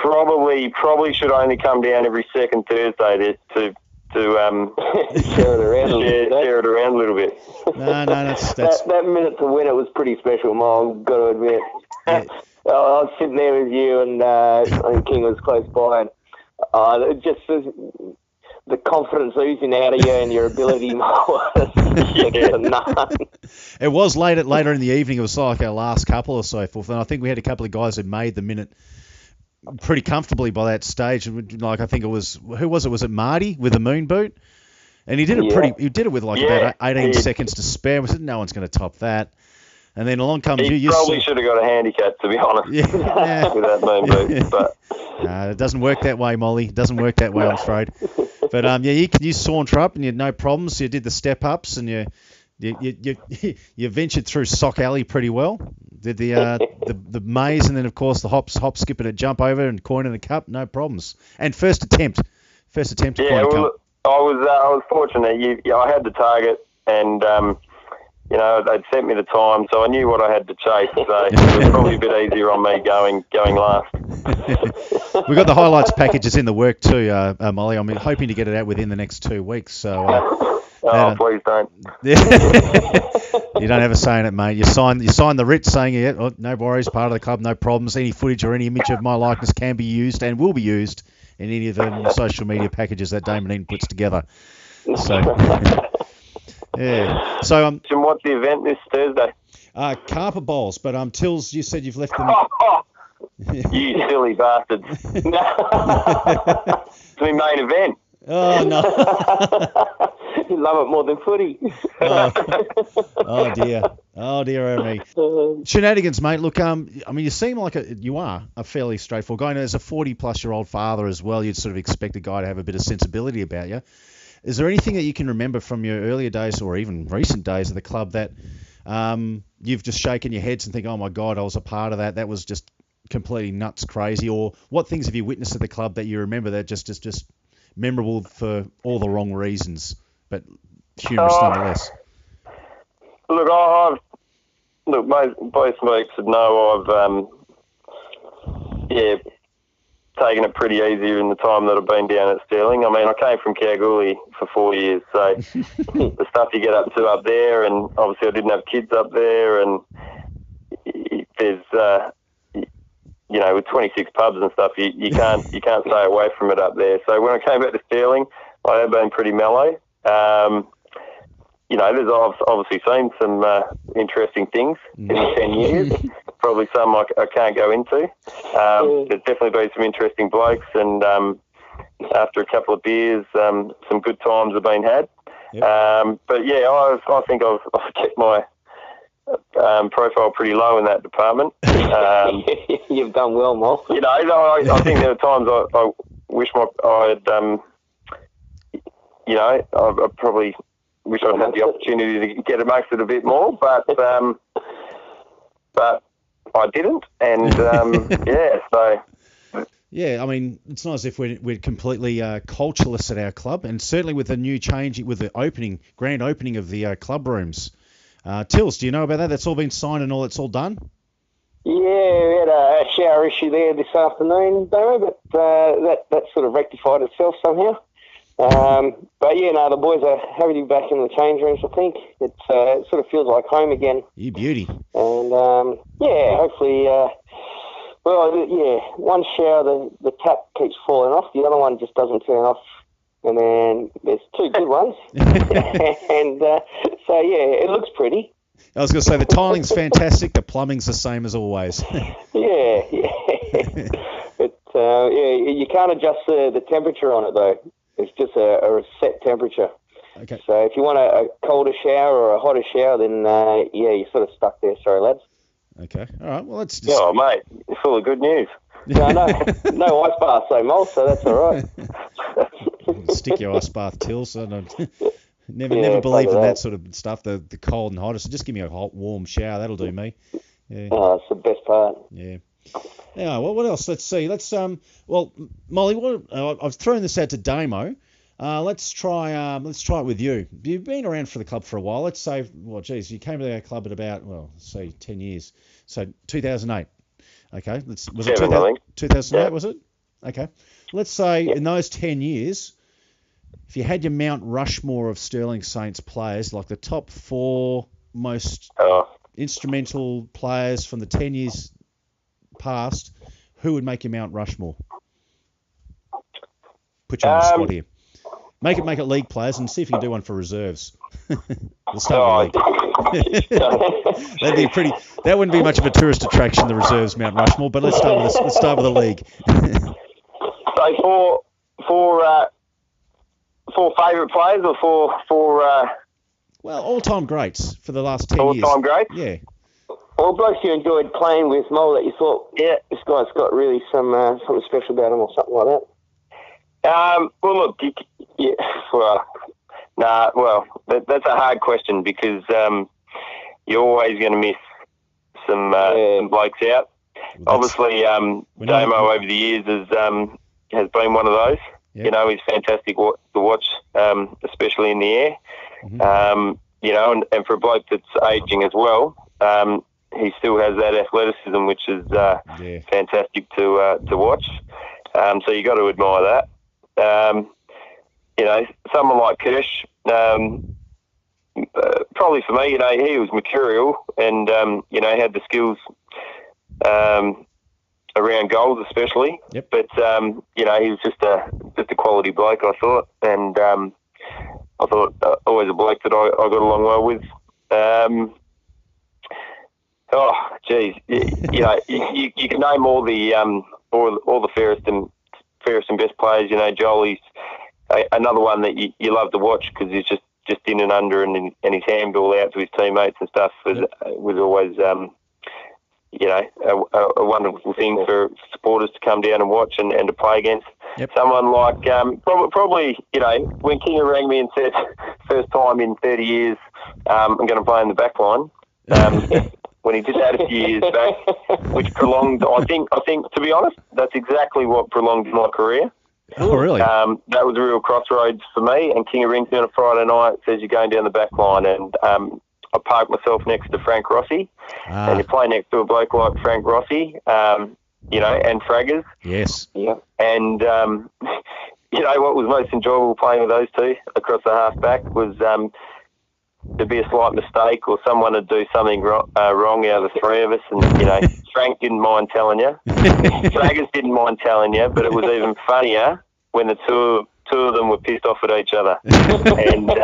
Probably should only come down every second Thursday to
share it around a little bit.
No, that's
that minute to win it was pretty special, Mo. I've got to admit. Yeah. I was sitting there with you, and King was close by, and just the confidence oozing out of you and your ability, Mo, was none.
It was later in the evening. It was like our last couple or so forth, and I think we had a couple of guys who made the minute pretty comfortably by that stage. Like, I think it was, who was it? Was it Marty with the moon boot? And he did it he did it with about 18 seconds to spare. We said, no one's going to top that. And then along comes you.
You probably should have got a handicap, to be honest. Yeah. With that moon boot. But
it doesn't work that way, Molly. It doesn't work that way, I'm afraid. But you saunter up and you had no problems. You did the step ups and you ventured through Sock Alley pretty well. Did the maze, and then of course the hop, skip, and a jump over and coin in a cup, no problems. And first attempt to coin a cup.
I was fortunate. I had the target, and they'd sent me the time, so I knew what I had to chase. So it was probably a bit easier on me going last.
We've got the highlights packages in the work too, Molly. I'm hoping to get it out within the next 2 weeks. So.
Please don't.
You don't have a say in it, mate. You sign the writ saying, no worries, part of the club, no problems. Any footage or any image of my likeness can be used and will be used in any of the social media packages that Damon Eaton puts together. So, yeah. So,
and what's the event this Thursday?
Carper Bowls, but Tills, you said you've left them.
You silly bastards! It's my main event.
Oh, no.
You love it more than footy.
Oh, dear. Oh, dear, me. Shenanigans, mate. Look, you seem like you are a fairly straightforward guy. As a 40-plus-year-old father as well, you'd sort of expect a guy to have a bit of sensibility about you. Is there anything that you can remember from your earlier days or even recent days of the club that you've just shaken your heads and think, oh, my God, I was a part of that. That was just completely nuts crazy. Or what things have you witnessed at the club that you remember that just memorable for all the wrong reasons, but humorous nonetheless?
Look, both mates would know I've taken it pretty easy in the time that I've been down at Stirling. I mean, I came from Kalgoorlie for 4 years, so the stuff you get up to up there, and obviously I didn't have kids up there, and there's with 26 pubs and stuff, you can't stay away from it up there. So when I came back to Stirling, I have been pretty mellow. There's obviously seen some interesting things in the 10 years. Probably some I can't go into. There's definitely been some interesting blokes, and after a couple of beers, some good times have been had. Yep. But yeah, I think I've kept my profile pretty low in that department.
You've done well, Moll.
I think there are times I wish I probably wish I'd had the opportunity to get amongst it a bit more, but I didn't, and so.
Yeah, I mean, it's not as if we're completely cultureless at our club, and certainly with the new change, with the grand opening of the club rooms. Tills, do you know about that? That's all been signed and all that's all done?
Yeah, we had a shower issue there this afternoon, Damo, but that sort of rectified itself somehow. But yeah, no, the boys are happy to be back in the change rooms, I think. It sort of feels like home again.
You beauty.
And hopefully, one shower, the tap keeps falling off, the other one just doesn't turn off. And then there's two good ones. And so, yeah, it looks pretty.
I was going to say, the tiling's fantastic, the plumbing's the same as always.
Yeah. You can't adjust the temperature on it, though. It's just a set temperature.
Okay.
So if you want a colder shower or a hotter shower, then, you're sort of stuck there. Sorry, lads.
Okay. All right. Well, let's just...
Oh, mate, it's full of good news.
No ice bath, so, Moll, so that's all right.
Stick your ice bath, Tills. Never believe in that sort of stuff, the cold and hot. So just give me a hot, warm shower. That'll do me. Yeah.
Oh, it's the best part.
Yeah. Now, what else? Let's see. Molly, I've thrown this out to Damo. Let's try it with you. You've been around for the club for a while. Let's say, you came to our club at about, 10 years. So 2008. Okay. Was it 2008, was it? Okay. Let's say in those 10 years, if you had your Mount Rushmore of Stirling Saints players, like the top 4 most instrumental players from the 10 years past, who would make your Mount Rushmore? Put you on the spot here. Make it league players and see if you can do one for reserves. We'll start with league. That wouldn't be much of a tourist attraction, the reserves Mount Rushmore, but let's start with the league.
So four favourite players or four
all-time greats for the last 10 years.
All-time greats?
Yeah.
Well, blokes you enjoyed playing with, Moll, that you thought, this guy's got really something special about him or something like that?
That's a hard question because you're always going to miss some blokes out. Obviously, Damo over the years has been one of those. Yep. He's fantastic to watch, especially in the air. Mm-hmm. And for a bloke that's aging as well, he still has that athleticism, which is fantastic to watch. So you got to admire that. Someone like Kirsch, probably for me, he was mercurial and had the skills around goals especially.
Yep.
But he was just a quality bloke, I thought, and I thought always a bloke that I got along well with. You can name all the fairest and best players. Jolie's another one that you love to watch because he's just in and under and his handball out to his teammates and stuff was always a wonderful thing for supporters to come down and watch and to play against.
Yep.
Someone like probably when Kinga rang me and said first time in 30 years I'm going to play in the back line. When he did that a few years back, which prolonged, I think to be honest, that's exactly what prolonged my career.
Oh, really?
That was a real crossroads for me. And Kinga rings me on a Friday night, says you're going down the back line, and I parked myself next to Frank Rossi, and you play next to a bloke like Frank Rossi, and Fraggers.
Yes.
Yeah.
And what was most enjoyable playing with those two across the half back was. there'd be a slight mistake or someone would do something wrong out of the three of us, and Frank didn't mind telling you, Fraggers didn't mind telling you, but it was even funnier when the two of them were pissed off at each other, and they'd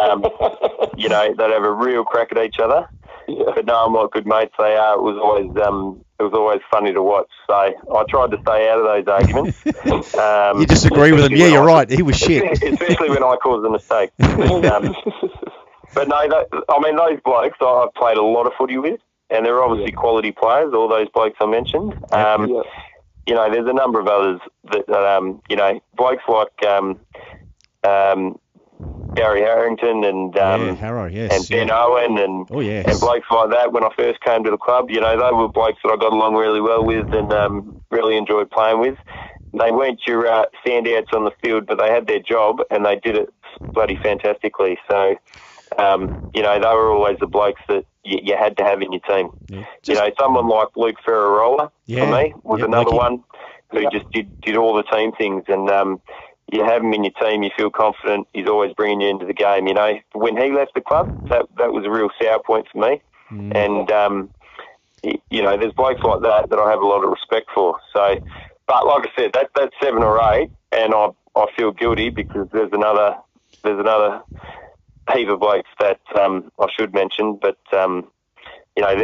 have a real crack at each other. Yeah. But knowing what good mates they are, it was always funny to watch. So I tried to stay out of those arguments.
You disagree with him? Yeah, you're right. He was shit.
Especially when I caused a mistake. But no, those blokes I've played a lot of footy with, and they're obviously quality players. All those blokes I mentioned. There's a number of others that blokes like Barry Harrington and
Harrow, yes,
and Ben Owen and blokes like that. When I first came to the club, they were blokes that I got along really well with and really enjoyed playing with. They weren't your standouts on the field, but they had their job and they did it bloody fantastically. So, they were always the blokes that you had to have in your team. Yeah. Someone like Luke Ferrarola for me was another one who just did all the team things, and you have him in your team, you feel confident. He's always bringing you into the game. When he left the club, that was a real sour point for me. And there's blokes like that I have a lot of respect for. So, but like I said, that's 7 or 8, and I feel guilty because there's another heap of blokes that I should mention, but they're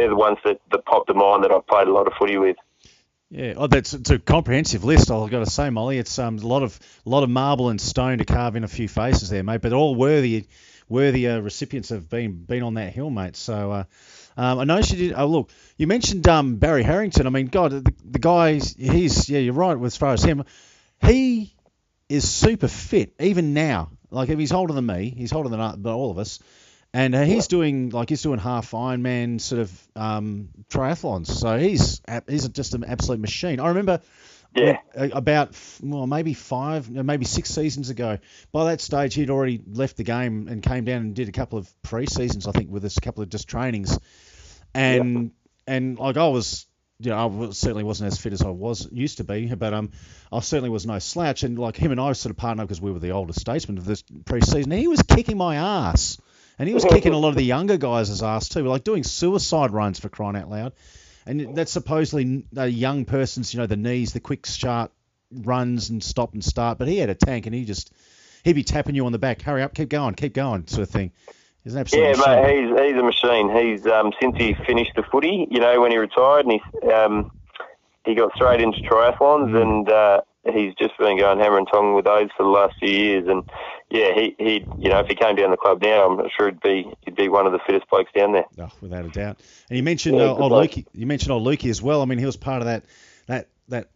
the ones that pop to mind that I've played a lot of footy with.
Yeah, it's a comprehensive list. I've got to say, Molly, it's a lot of marble and stone to carve in a few faces there, mate. But all worthy recipients have been on that hill, mate. So I know she did. Oh, look, you mentioned Barry Harrington. I mean, God, the guy, you're right as far as him. He is super fit even now. Like, if he's older than me, he's older than all of us. And he's doing half Ironman sort of triathlons. So he's just an absolute machine. I remember about maybe 6 seasons ago. By that stage, he'd already left the game and came down and did a couple of pre-seasons, I think, with us, a couple of just trainings. And like I was, I certainly wasn't as fit as I used to be, but I certainly was no slouch. And like him and I sort of partnered up because we were the older statesmen of this pre-season. And he was kicking my ass. And he was kicking a lot of the younger guys' ass too, like doing suicide runs, for crying out loud. And that's supposedly a young person's, the knees, the quick, sharp runs and stop and start. But he had a tank, and he'd be tapping you on the back, hurry up, keep going, sort of thing. He's an absolute machine.
Mate, he's a machine. He's since he finished the footy, when he retired, and he got straight into triathlons, and he's just been going hammer and tong with those for the last few years. And he if he came down the club now, I'm sure he'd be one of the fittest blokes down there.
Oh, without a doubt. And you mentioned old Lukey. You mentioned old Lukey as well. I mean, he was part of that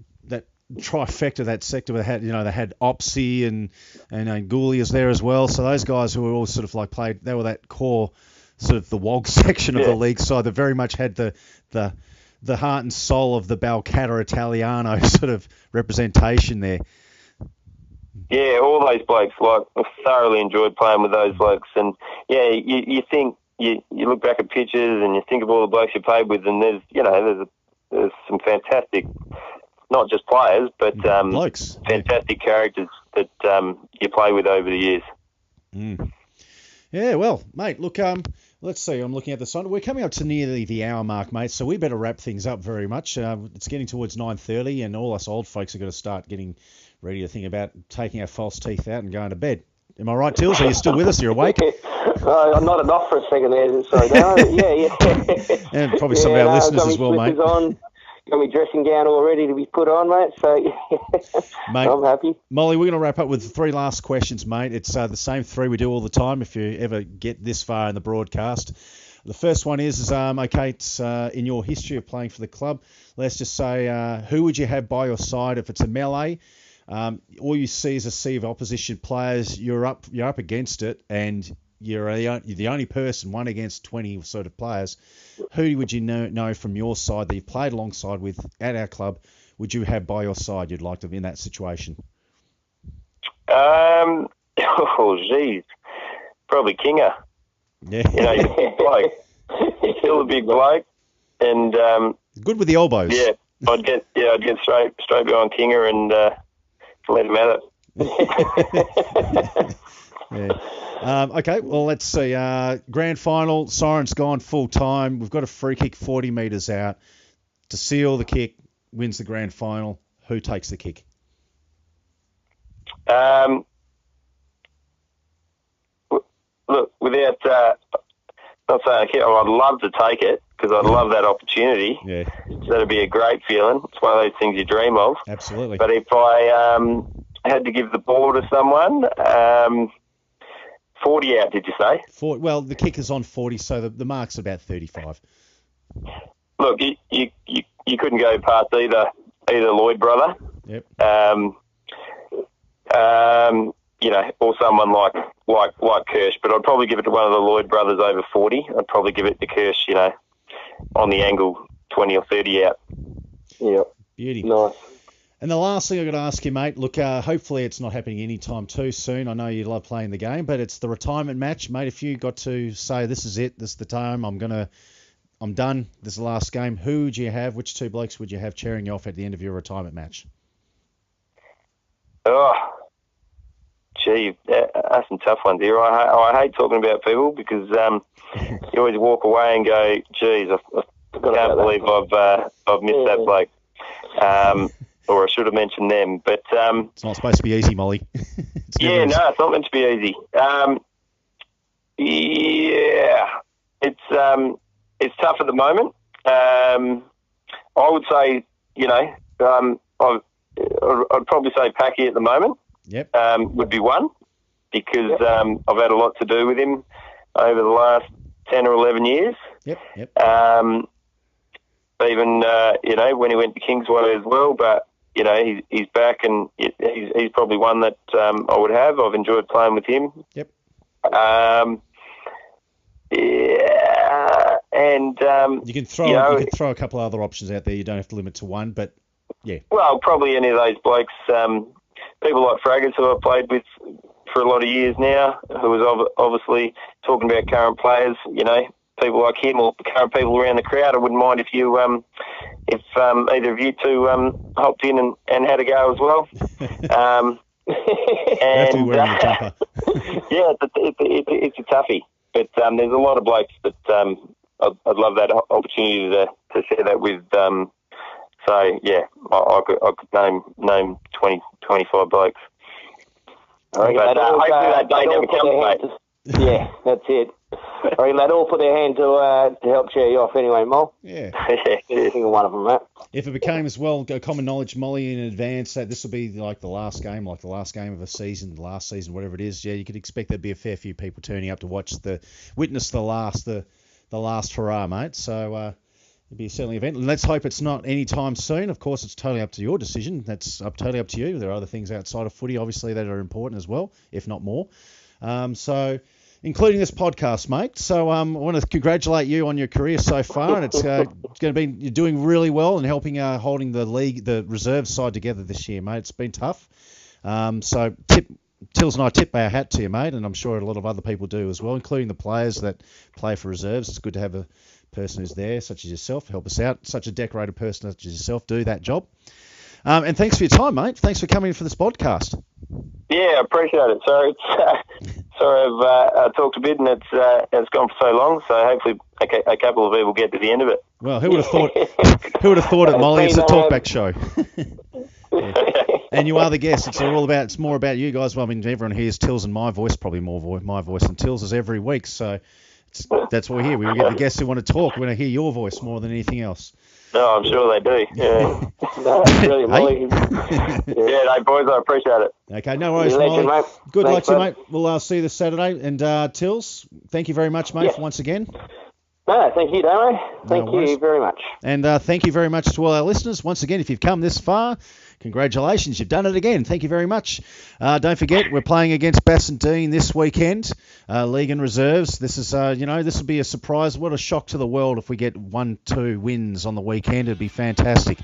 trifecta, that sector where they had Opsy and Goulias there as well. So those guys who were all sort of like played, they were that core sort of the WOG section of the league side that very much had the heart and soul of the Balcatta Italiano sort of representation there.
Yeah, all those blokes. Like, I thoroughly enjoyed playing with those blokes. And you think you look back at pictures and you think of all the blokes you played with, and there's some fantastic, not just players, but
blokes,
fantastic characters that you play with over the years.
Yeah, well, mate, look, let's see. I'm looking at the sign. We're coming up to nearly the hour mark, mate, so we better wrap things up very much. It's getting towards 9:30, and all us old folks have got to start getting ready to think about taking our false teeth out and going to bed. Am I right, Tills? Are you still with us? You're awake?
I'm not enough for a second there. Sorry, no. Yeah.
And probably some of our listeners as well, mate.
Got my dressing gown all ready to be put on, mate. So, mate, I'm happy.
Molly, we're going to wrap up with 3 last questions, mate. It's the same 3 we do all the time if you ever get this far in the broadcast. The first one is okay, it's in your history of playing for the club, let's just say, who would you have by your side if it's a melee? All you see is a sea of opposition players. You're up against it, and you're the only person, 1 against 20 sort of players. Who would you know from your side that you've played alongside with at our club? Would you have by your side you'd like to be in that situation?
Oh, geez, probably Kinger.
Yeah,
he's a big bloke. He's still a big bloke, and
good with the elbows.
Yeah, I'd get straight behind Kinger and let him at it.
Yeah. Okay, well, let's see. Grand final, Siren's gone full time. We've got a free kick 40 metres out. To seal the kick, wins the grand final. Who takes the kick?
Look, without not saying I'd love to take it because I'd love that opportunity.
Yeah.
So that'd be a great feeling. It's one of those things you dream of.
Absolutely.
But if I had to give the ball to someone, 40 out, did you say?
Well, the kick is on 40, so the mark's about 35.
Look, you couldn't go past either Lloyd brother.
Yep.
Or someone like Kirsch, but I'd probably give it to one of the Lloyd brothers over 40. I'd probably give it to Kirsch, on the angle 20 or 30 out.
Yeah.
Beauty.
Nice.
And the last thing I've got to ask you, mate, look, hopefully it's not happening anytime too soon. I know you love playing the game, but it's the retirement match. Mate, if you got to say, this is it, this is the time, I'm done, this is the last game, who would you have, which two blokes would you have cheering you off at the end of your retirement match?
Oh, gee, that's some tough ones here. I hate talking about people because you always walk away and go, geez, I can't believe I've missed that bloke. Or I should have mentioned them. But
it's not supposed to be easy, Molly.
It's not meant to be easy. It's tough at the moment. I would say, I'd probably say Packy at the moment.
Yep.
Would be one because I've had a lot to do with him over the last 10 or 11 years.
Yep.
Even when he went to Kingsway as well, but he's back and he's probably one that I would have. I've enjoyed playing with him.
Yep.
And
you can throw a couple of other options out there. You don't have to limit to one, but yeah.
Well, probably any of those blokes. People like Fraggers, who I've played with for a lot of years now, who was obviously talking about current players. People like him or current people around the crowd. I wouldn't mind if you, if either of you two hopped in and had a go as well.
And have to be wearing a jumper.
Yeah, it's a toughie. But there's a lot of blokes that I'd love that opportunity to share that with. So yeah, I could name 20, 25 blokes.
Hopefully that day never comes, mate. Yeah, that's it. I reckon they'd all put their hand to help cheer you off anyway, Mol.
Yeah.
Every single one of them, mate.
If it became as well common knowledge, Molly, in advance that this will be like the last game of a season, the last season, whatever it is, yeah, you could expect there'd be a fair few people turning up to witness the last hurrah, mate. So it'd be certainly an event. Let's hope it's not any time soon. Of course, it's totally up to your decision. That's totally up to you. There are other things outside of footy, obviously, that are important as well, if not more. Including this podcast, mate. So I want to congratulate you on your career so far, and it's going to be, you're doing really well and helping holding the reserve side together this year, mate. It's been tough. So Tills and I tip our hat to you, mate, and I'm sure a lot of other people do as well, including the players that play for reserves. It's good to have a person who's there, such as yourself, help us out. Such a decorated person such as yourself, do that job. And thanks for your time, mate. Thanks for coming in for this podcast.
Yeah, I appreciate it. Sorry, I've talked a bit and it's gone for so long. So hopefully a couple of people get to the end of it.
Well, who would have thought? Who would have thought it, Molly? It's a talkback show. Yeah. And you are the guest. It's more about you guys. Well, I mean, everyone hears Tills and my voice, probably more my voice than Tills is every week. So that's what we're here. We get the guests who want to talk. We want to hear your voice more than anything else.
No, I'm sure they do. Yeah.
No, brilliant, Molly.
Yeah, boys, I appreciate it.
Okay, no worries,
Legend,
Molly.
mate.
Good luck
Thanks,
to you,
mate.
mate. We'll see you this Saturday. And Tills, thank you very much, mate, for once again.
No, thank you, Damo. Thank you very much.
And thank you very much to all our listeners. Once again, if you've come this far, congratulations, you've done it again. Thank you very much. Don't forget, we're playing against Bassendean this weekend, League and Reserves. This is, this will be a surprise. What a shock to the world if we get 1-2 wins on the weekend. It'd be fantastic.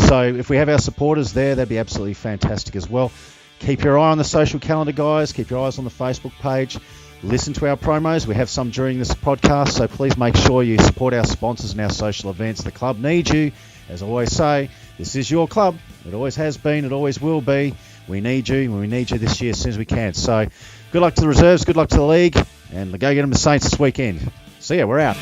So if we have our supporters there, that'd be absolutely fantastic as well. Keep your eye on the social calendar, guys. Keep your eyes on the Facebook page. Listen to our promos. We have some during this podcast, so please make sure you support our sponsors and our social events. The club needs you. As I always say, this is your club. It always has been. It always will be. We need you, and we need you this year as soon as we can. So good luck to the reserves, good luck to the league, and go get them the Saints this weekend. See ya, we're out.